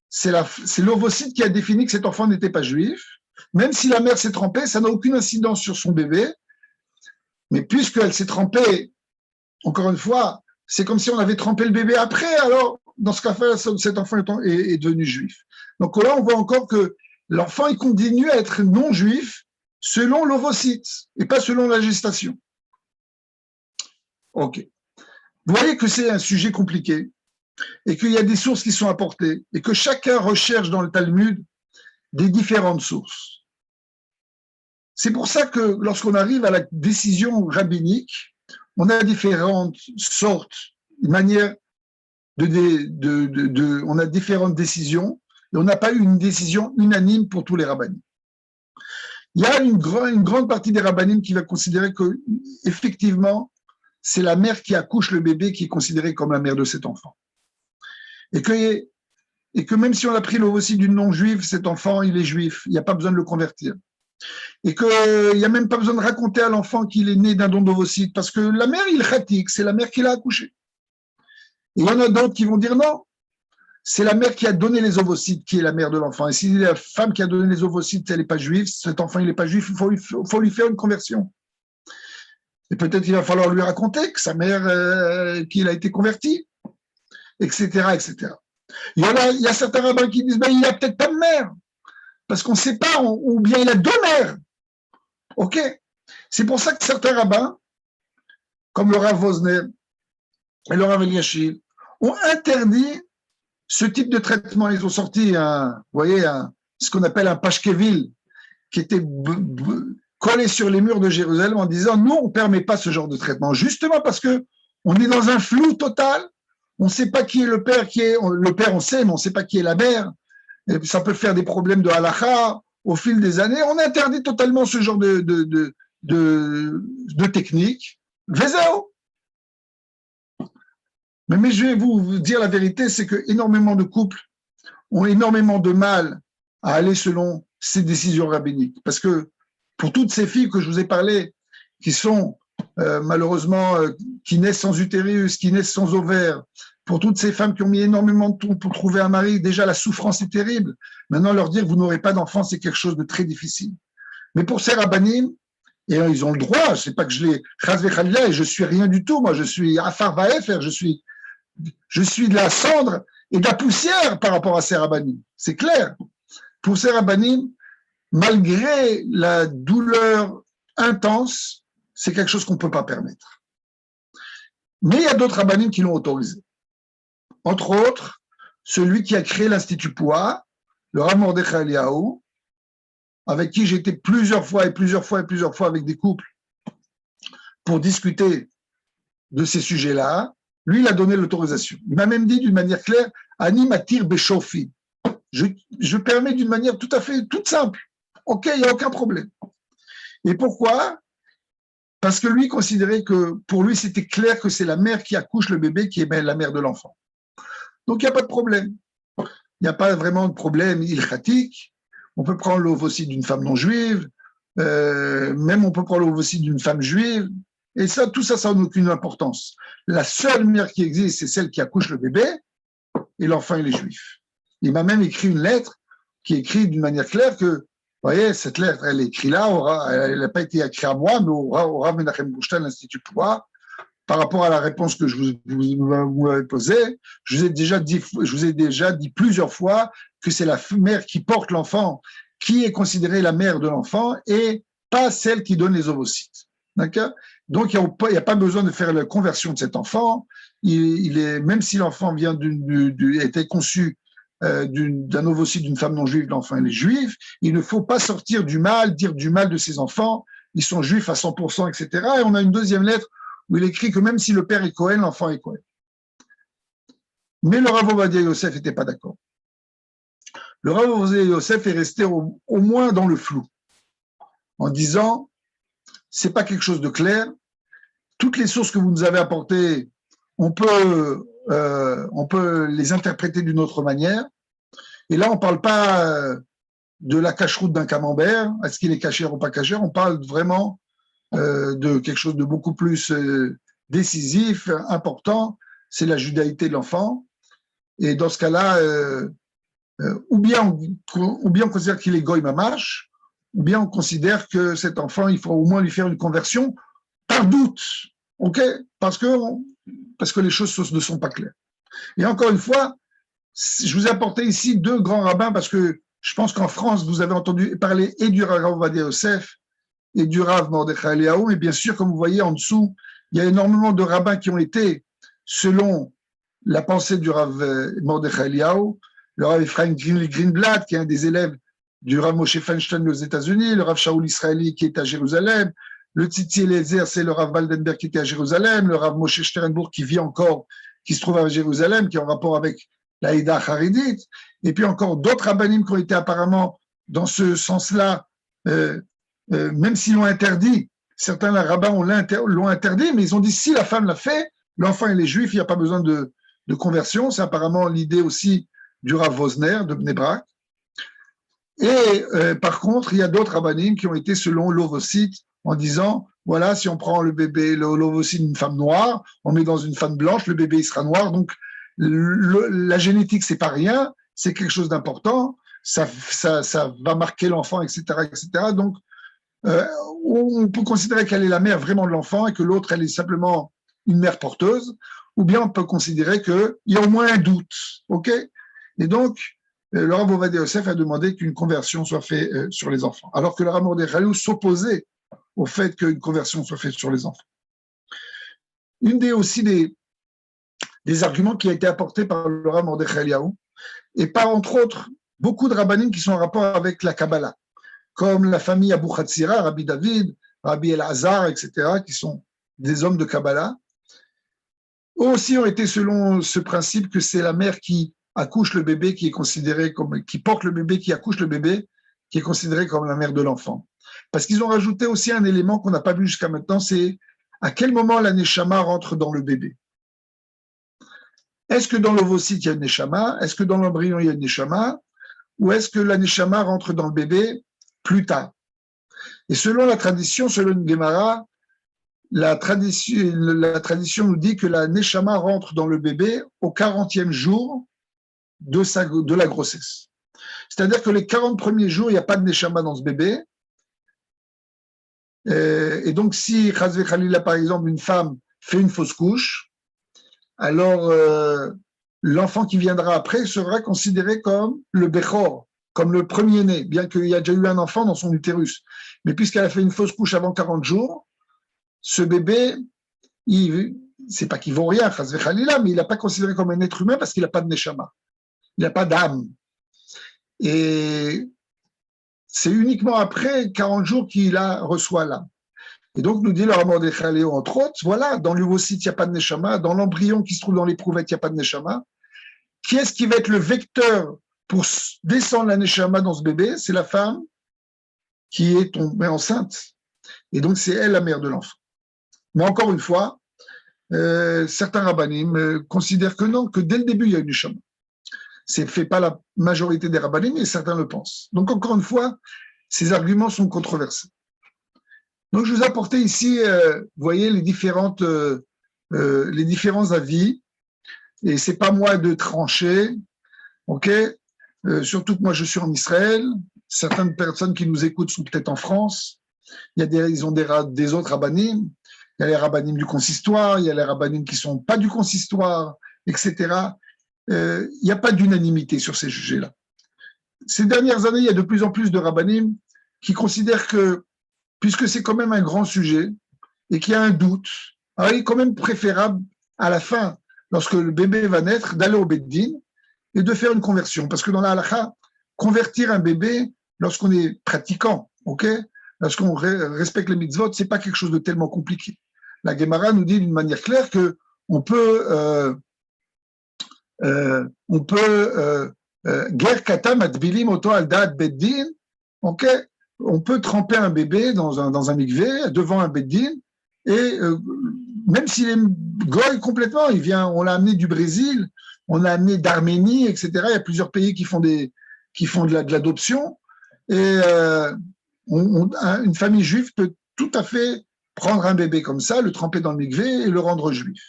c'est l'ovocyte qui a défini que cet enfant n'était pas juif. Même si la mère s'est trempée, ça n'a aucune incidence sur son bébé. Mais puisqu'elle s'est trempée, encore une fois, c'est comme si on avait trempé le bébé après, alors dans ce cas-là, cet enfant est devenu juif. Donc là, on voit encore que l'enfant, il continue à être non juif selon l'ovocyte et pas selon la gestation. Ok. Vous voyez que c'est un sujet compliqué et qu'il y a des sources qui sont apportées et que chacun recherche dans le Talmud des différentes sources. C'est pour ça que lorsqu'on arrive à la décision rabbinique, on a différentes sortes, manières on a différentes décisions Et on n'a pas eu une décision unanime pour tous les rabbinim. Il y a une grande partie des rabbinim qui va considérer que, effectivement, c'est la mère qui accouche le bébé qui est considérée comme la mère de cet enfant. Et que même si on a pris l'ovocyte d'une non-juive, cet enfant, il est juif. Il n'y a pas besoin de le convertir. Et qu'il n'y a même pas besoin de raconter à l'enfant qu'il est né d'un don d'ovocyte, parce que la mère, il khatik, c'est la mère qui l'a accouché. Et il y en a d'autres qui vont dire non, c'est la mère qui a donné les ovocytes qui est la mère de l'enfant. Et si la femme qui a donné les ovocytes, elle n'est pas juive, cet enfant, il n'est pas juif, il faut lui faire une conversion. Et peut-être qu'il va falloir lui raconter que sa mère, qu'il a été converti, etc., etc. Il y a certains rabbins qui disent, ben, il n'a peut-être pas de mère, parce qu'on ne sait pas, ou bien il a deux mères. OK? C'est pour ça que certains rabbins, comme le Rav Wosner et le Rav Eliashiv, ont interdit ce type de traitement. Ils ont sorti ce qu'on appelle un pashkevil, qui était collé sur les murs de Jérusalem en disant, nous, on ne permet pas ce genre de traitement, justement parce que on est dans un flou total. On ne sait pas qui est le père, le père on sait, mais on ne sait pas qui est la mère. Et ça peut faire des problèmes de halakha au fil des années. On interdit totalement ce genre de technique. Vezao. Mais je vais vous dire la vérité, c'est que énormément de couples ont énormément de mal à aller selon ces décisions rabbiniques. Parce que pour toutes ces filles que je vous ai parlé, qui sont malheureusement, qui naissent sans utérus, qui naissent sans ovaires, pour toutes ces femmes qui ont mis énormément de temps pour trouver un mari, déjà la souffrance est terrible. Maintenant, leur dire que vous n'aurez pas d'enfant, c'est quelque chose de très difficile. Mais pour ces rabbanim, et ils ont le droit, je sais pas que je les et je suis rien du tout, moi je suis Afar Vaefer, je suis de la cendre et de la poussière par rapport à ces rabbanim. C'est clair. Pour ces rabbanim, malgré la douleur intense, c'est quelque chose qu'on ne peut pas permettre. Mais il y a d'autres rabbanim qui l'ont autorisé. Entre autres, celui qui a créé l'Institut Poua, le Rav Mordechai Eliyahu, avec qui j'étais plusieurs fois avec des couples pour discuter de ces sujets-là. Lui, il a donné l'autorisation. Il m'a même dit d'une manière claire, Ani matir beshofi. Je permets d'une manière tout à fait toute simple. OK, il n'y a aucun problème. Et pourquoi? Parce que lui considérait que pour lui, c'était clair que c'est la mère qui accouche le bébé qui est la mère de l'enfant. Donc, il n'y a pas de problème. Il n'y a pas vraiment de problème ilchatique. On peut prendre l'ovocyte d'une femme non juive, même on peut prendre l'ovocyte d'une femme juive. Et ça, tout ça, ça n'a aucune importance. La seule mère qui existe, c'est celle qui accouche le bébé, et l'enfant, il est juif. Il m'a même écrit une lettre qui écrit d'une manière claire que, vous voyez, cette lettre, elle est écrite là, elle n'a pas été écrite à moi, mais au Rav Menachem Bouchta, l'Institut Poua. Par rapport à la réponse que je vous avez posée, je vous ai déjà dit plusieurs fois que c'est la mère qui porte l'enfant qui est considérée la mère de l'enfant et pas celle qui donne les ovocytes. D'accord? Donc, il n'y a pas besoin de faire la conversion de cet enfant. Même si l'enfant a été conçu d'un ovocyte d'une femme non juive, l'enfant il est juif, il ne faut pas sortir du mal, dire du mal de ses enfants, ils sont juifs à 100%, etc. Et on a une deuxième lettre où il écrit que même si le père est Cohen, l'enfant est Cohen. Mais le Rav Ovadia Yosef n'était pas d'accord. Le Rav Ovadia Yosef est resté au moins dans le flou, en disant, c'est pas quelque chose de clair, toutes les sources que vous nous avez apportées, on peut les interpréter d'une autre manière, et là on ne parle pas de la cacheroute d'un camembert, est-ce qu'il est cachère ou pas cachère, on parle vraiment de quelque chose de beaucoup plus décisif, important, c'est la judaïté de l'enfant. Et dans ce cas-là, ou bien on considère qu'il est goy mamash, ou bien on considère que cet enfant, il faut au moins lui faire une conversion par doute, ok? Parce que les choses ne sont pas claires. Et encore une fois, je vous ai apporté ici deux grands rabbins parce que je pense qu'en France, vous avez entendu parler et du Rav Ovadia Yosef et du Rav Mordechai Eliyahu, et bien sûr, comme vous voyez en dessous, il y a énormément de rabbins qui ont été, selon la pensée du Rav Mordechai Eliyahu, le Rav Ephraim Greenblatt, qui est un des élèves du Rav Moshe Feinstein aux États-Unis, le Rav Shaul Israeli qui est à Jérusalem, le Tzitzi Eliezer, c'est le Rav Waldenberg qui était à Jérusalem, le Rav Moshe Sternburg qui vit encore, qui se trouve à Jérusalem, qui est en rapport avec la Ida Haridite, et puis encore d'autres rabbanim qui ont été apparemment dans ce sens-là, même s'ils l'ont interdit. Certains rabbins l'ont interdit, mais ils ont dit si la femme l'a fait, l'enfant il est juif, il n'y a pas besoin de conversion. C'est apparemment l'idée aussi du Rav Vosner de Bnei Brak. Et par contre, il y a d'autres rabbanim qui ont été selon l'ovocyte en disant voilà, si on prend le bébé, l'ovocyte d'une femme noire, on met dans une femme blanche, le bébé il sera noir. Donc la génétique c'est pas rien, c'est quelque chose d'important. Ça va marquer l'enfant, etc., etc. Donc on peut considérer qu'elle est la mère vraiment de l'enfant et que l'autre elle est simplement une mère porteuse, ou bien on peut considérer qu'il y a au moins un doute, ok. Et donc le Rav Ovadia Yosef a demandé qu'une conversion soit faite sur les enfants, alors que le Rav Mordechai s'opposait au fait qu'une conversion soit faite sur les enfants. Une des arguments qui a été apporté par le Rav Mordechai Eliyahu, et par entre autres beaucoup de rabbanim qui sont en rapport avec la Kabbalah, comme la famille Abou Chatzira, Rabbi David, Rabbi Elazar, etc., qui sont des hommes de Kabbalah, eux aussi ont été selon ce principe que c'est la mère qui accouche le bébé qui est considéré comme, qui porte le bébé, qui accouche le bébé, qui est considéré comme la mère de l'enfant. Parce qu'ils ont rajouté aussi un élément qu'on n'a pas vu jusqu'à maintenant, c'est à quel moment la neshama rentre dans le bébé. Est-ce que dans l'ovocyte il y a une neshama? Est-ce que dans l'embryon il y a une neshama? Ou est-ce que la neshama rentre dans le bébé plus tard? Et selon la tradition, selon une Gemara, la tradition nous dit que la neshama rentre dans le bébé au 40e jour de la grossesse. C'est-à-dire que les 40 premiers jours, il n'y a pas de neshama dans ce bébé. Et donc, si, Chazve Khalila, par exemple, une femme fait une fausse couche, alors l'enfant qui viendra après sera considéré comme le Bechor, comme le premier-né, bien qu'il y a déjà eu un enfant dans son utérus. Mais puisqu'elle a fait une fausse couche avant 40 jours, ce bébé, c'est pas qu'il vaut rien, Chazve Khalila, mais il n'est pas considéré comme un être humain parce qu'il n'a pas de neshama. Il n'a pas d'âme. Et c'est uniquement après 40 jours qu'il reçoit l'âme. Et donc, nous dit le Rav Mordechai, entre autres, voilà, dans l'ovocyte, il n'y a pas de neshama, dans l'embryon qui se trouve dans l'éprouvette, il n'y a pas de neshama. Qui est-ce qui va être le vecteur pour descendre la neshama dans ce bébé? C'est la femme qui est tombée enceinte. Et donc, c'est elle la mère de l'enfant. Mais encore une fois, certains rabbanim considèrent que non, que dès le début, il y a une neshama. C'est fait pas la majorité des rabbanim, mais certains le pensent. Donc, encore une fois, ces arguments sont controversés. Donc, je vous ai apporté ici, vous voyez, les différents avis, et c'est pas moi de trancher, ok. Surtout que moi, je suis en Israël. Certaines personnes qui nous écoutent sont peut-être en France. Ils ont des autres rabbanim. Il y a les rabbanim du consistoire, il y a les rabbanim qui sont pas du consistoire, etc. Il n'y a pas d'unanimité sur ces sujets-là. Ces dernières années, il y a de plus en plus de rabbanim qui considèrent que, puisque c'est quand même un grand sujet et qu'il y a un doute, alors il est quand même préférable à la fin, lorsque le bébé va naître, d'aller au Beddin et de faire une conversion. Parce que dans la halakha, convertir un bébé, lorsqu'on est pratiquant, ok, lorsqu'on respecte les mitzvot, c'est pas quelque chose de tellement compliqué. La Gemara nous dit d'une manière claire que on peut ger katam adbilim oto al da'at beddin, ok, on peut tremper un bébé dans un mikvé devant un beddin et même s'il est goy complètement, on l'a amené du Brésil, on l'a amené d'Arménie, etc. Il y a plusieurs pays qui font de l'adoption et une famille juive peut tout à fait prendre un bébé comme ça, le tremper dans le mikvé et le rendre juif.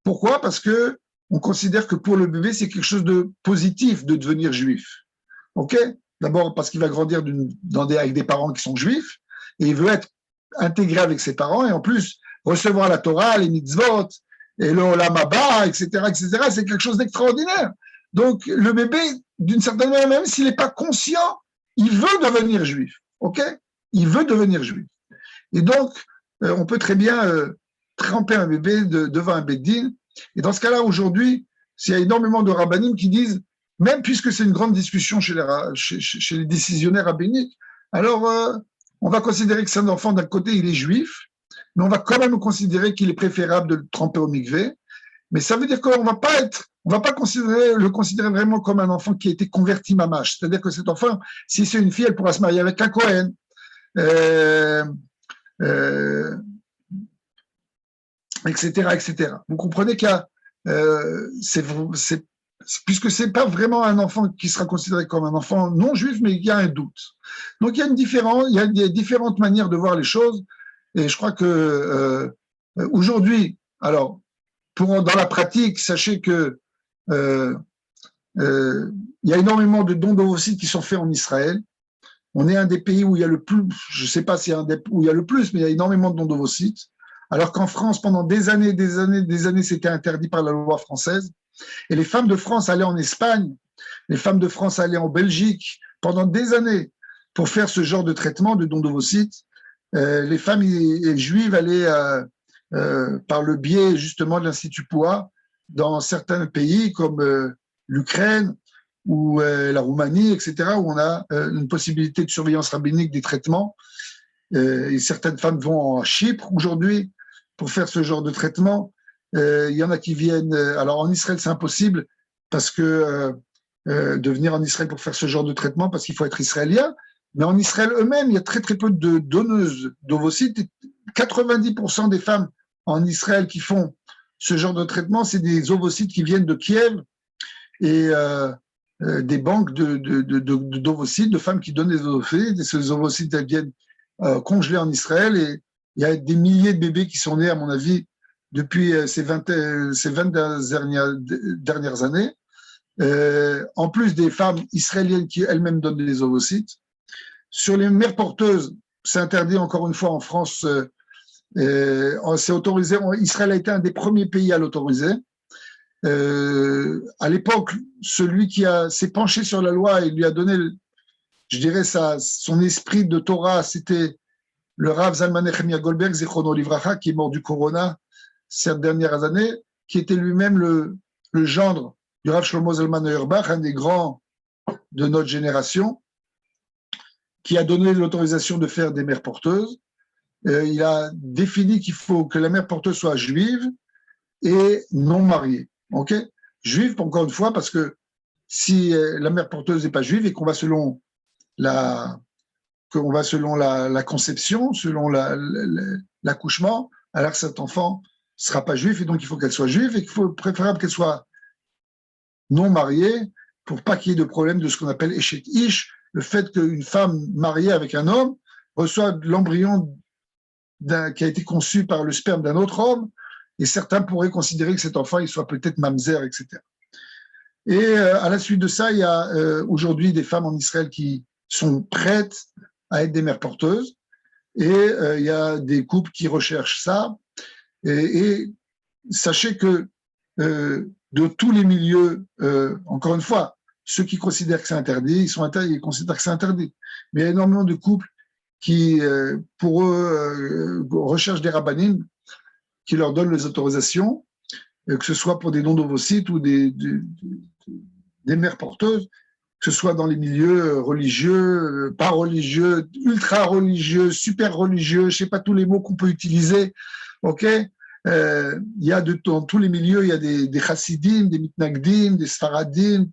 Pourquoi? Parce que on considère que pour le bébé, c'est quelque chose de positif de devenir juif. Ok? D'abord parce qu'il va grandir avec des parents qui sont juifs et il veut être intégré avec ses parents et en plus recevoir la Torah, les mitzvot et le Olam Haba, etc., etc. C'est quelque chose d'extraordinaire. Donc le bébé, d'une certaine manière, même s'il n'est pas conscient, il veut devenir juif. Ok? Il veut devenir juif. Et donc on peut très bien tremper un bébé devant un beddin. Et dans ce cas-là, aujourd'hui, il y a énormément de rabbanim qui disent, même puisque c'est une grande discussion chez les décisionnaires rabbiniques, alors on va considérer que c'est un enfant, d'un côté, il est juif, mais on va quand même considérer qu'il est préférable de le tremper au mikvé. Mais ça veut dire qu'on va pas le considérer vraiment comme un enfant qui a été converti mamash. C'est-à-dire que cet enfant, si c'est une fille, elle pourra se marier avec un Cohen. Etc., etc. Vous comprenez qu'il y a, puisque c'est pas vraiment un enfant qui sera considéré comme un enfant non juif, mais il y a un doute. Donc il y a il y a des différentes manières de voir les choses, et je crois que aujourd'hui, alors dans la pratique, sachez que il y a énormément de dons d'ovocytes qui sont faits en Israël. On est un des pays où il y a le plus, je ne sais pas si où il y a le plus, mais il y a énormément de dons d'ovocytes. Alors qu'en France, pendant des années, c'était interdit par la loi française. Et les femmes de France allaient en Espagne, les femmes de France allaient en Belgique pendant des années pour faire ce genre de traitement de dons d'ovocytes. Les femmes juives allaient par le biais justement de l'Institut POA dans certains pays comme l'Ukraine ou la Roumanie, etc., où on a une possibilité de surveillance rabbinique des traitements. Et certaines femmes vont à Chypre aujourd'hui pour faire ce genre de traitement. Il y en a qui viennent. Alors en Israël, c'est impossible parce que de venir en Israël pour faire ce genre de traitement parce qu'il faut être israélien. Mais en Israël eux-mêmes, il y a très très peu de donneuses d'ovocytes. 90% des femmes en Israël qui font ce genre de traitement, c'est des ovocytes qui viennent de Kiev et des banques d'ovocytes, de femmes qui donnent des ovocytes. Et ces ovocytes, elles viennent congelés en Israël. Et il y a des milliers de bébés qui sont nés, à mon avis, depuis ces 20 dernières années. En plus des femmes israéliennes qui elles-mêmes donnent des ovocytes. Sur les mères porteuses, c'est interdit encore une fois en France. C'est autorisé. Israël a été un des premiers pays à l'autoriser. À l'époque, celui qui s'est penché sur la loi et lui a donné, je dirais, son esprit de Torah, c'était le Rav Zalman Nechemia Goldberg, Zichrono Livracha, qui est mort du corona ces dernières années, qui était lui-même le gendre du Rav Shlomo Zalman Auerbach, un des grands de notre génération, qui a donné l'autorisation de faire des mères porteuses. Il a défini qu'il faut que la mère porteuse soit juive et non mariée. Ok, juive, encore une fois, parce que si la mère porteuse n'est pas juive et qu'on va selon la conception, selon l'accouchement, alors cet enfant ne sera pas juif et donc il faut qu'elle soit juive et qu'il faut préférable qu'elle soit non mariée pour pas qu'il y ait de problème de ce qu'on appelle échec ish, le fait qu'une femme mariée avec un homme reçoit l'embryon qui a été conçu par le sperme d'un autre homme, et certains pourraient considérer que cet enfant il soit peut-être mamzer, etc. Et à la suite de ça, il y a aujourd'hui des femmes en Israël qui sont prêtes à être des mères porteuses, et il y a des couples qui recherchent ça. Et sachez que de tous les milieux, encore une fois, ceux qui considèrent que c'est interdit, ils considèrent que c'est interdit. Mais il y a énormément de couples qui, pour eux, recherchent des rabbinim qui leur donnent les autorisations, que ce soit pour des dons d'ovocytes ou des mères porteuses, que ce soit dans les milieux religieux, pas religieux, ultra religieux, super religieux, je sais pas tous les mots qu'on peut utiliser, ok. Il y a dans tous les milieux, il y a des chassidim, des mitnagdim, des sfaradim,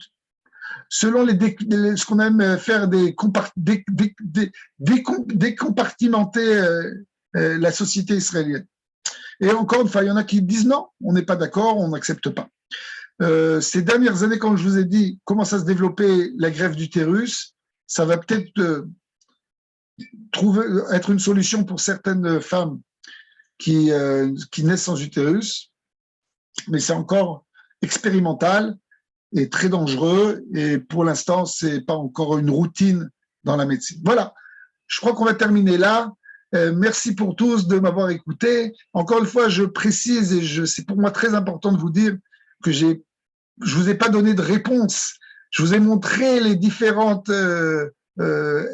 selon ce qu'on aime faire décompartimenter la société israélienne. Et encore une fois, il y en a qui disent non, on n'est pas d'accord, on n'accepte pas. Ces dernières années, comme je vous ai dit, commence à se développer la greffe d'utérus. Ça va peut-être être une solution pour certaines femmes qui naissent sans utérus, mais c'est encore expérimental et très dangereux. Et pour l'instant, c'est pas encore une routine dans la médecine. Voilà, je crois qu'on va terminer là. Merci pour tous de m'avoir écouté. Encore une fois, je précise, et c'est pour moi très important de vous dire que je vous ai pas donné de réponse. Je vous ai montré les différentes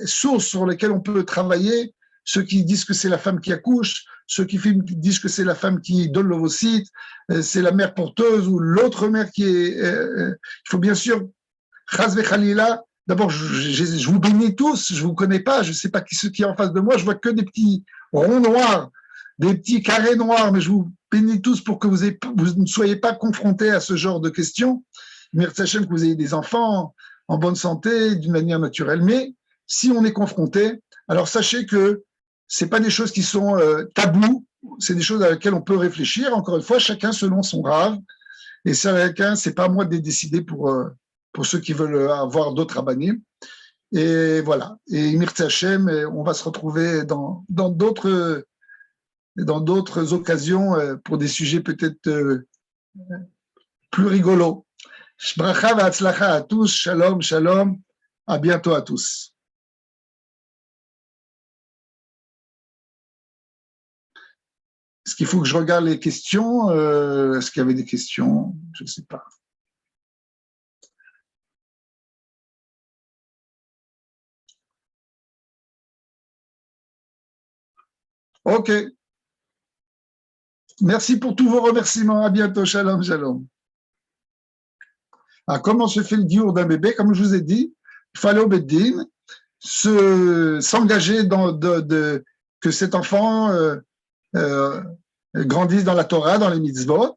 sources sur lesquelles on peut travailler. Ceux qui disent que c'est la femme qui accouche, ceux qui disent que c'est la femme qui donne l'ovocyte, c'est la mère porteuse ou l'autre mère qui est... il faut bien sûr, chas vechalila. D'abord, je vous bénis tous, je ne vous connais pas, je ne sais pas qui est en face de moi, je vois que des petits ronds noirs, des petits carrés noirs, mais je vous bénis tous pour que vous ne soyez pas confrontés à ce genre de questions. Merci Hachem que vous ayez des enfants en bonne santé, d'une manière naturelle. Mais si on est confronté, alors sachez que ce n'est pas des choses qui sont tabous, c'est des choses à laquelle on peut réfléchir. Encore une fois, chacun selon son rave. Et chacun, ce n'est pas à moi de les décider pour ceux qui veulent avoir d'autres rabbanim. Et voilà. Et Mirtz Hachem, on va se retrouver dans d'autres occasions pour des sujets peut-être plus rigolos. Bracha v'atzlacha à tous. Shalom, shalom. À bientôt à tous. Est-ce qu'il faut que je regarde les questions? Est-ce qu'il y avait des questions? Je ne sais pas. OK. Merci pour tous vos remerciements. À bientôt. Shalom, shalom. Alors, comment se fait le diour d'un bébé? Comme je vous ai dit, il faut aller au Beddin, s'engager que cet enfant grandisse dans la Torah, dans les mitzvot,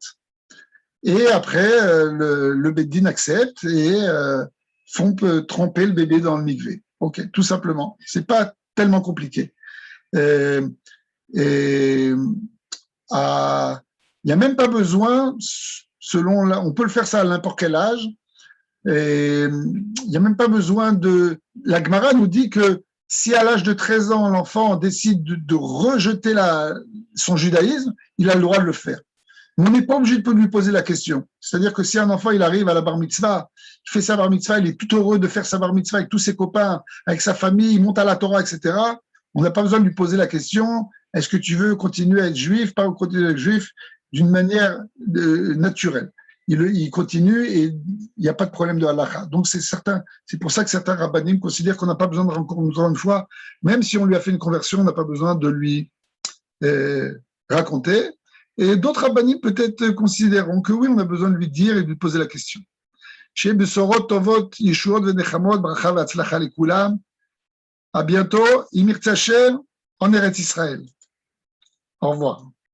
et après, le Beddin accepte et font tremper le bébé dans le mikvé. OK, tout simplement. C'est pas tellement compliqué. Il n'y a même pas besoin, on peut le faire ça à n'importe quel âge, et il n'y a même pas besoin la Gemara nous dit que si à l'âge de 13 ans, l'enfant décide de rejeter son judaïsme, il a le droit de le faire. Mais on n'est pas obligé de lui poser la question. C'est-à-dire que si un enfant, il arrive à la bar mitzvah, il fait sa bar mitzvah, il est tout heureux de faire sa bar mitzvah avec tous ses copains, avec sa famille, il monte à la Torah, etc., on n'a pas besoin de lui poser la question, est-ce que tu veux continuer à être juif, pas continuer à être juif, d'une manière naturelle. Il continue et il n'y a pas de problème de halakha. Donc c'est pour ça que certains rabbanim considèrent qu'on n'a pas besoin de, encore une fois, même si on lui a fait une conversion, on n'a pas besoin de lui raconter. Et d'autres rabbanim peut-être considéreront que oui, on a besoin de lui dire et de lui poser la question. Chez Besorot Tovot Yeshuot Venechamot Bracha Vatzlacha Lekulam. À bientôt, Imir Tzachem en Eretz Israël. Au revoir.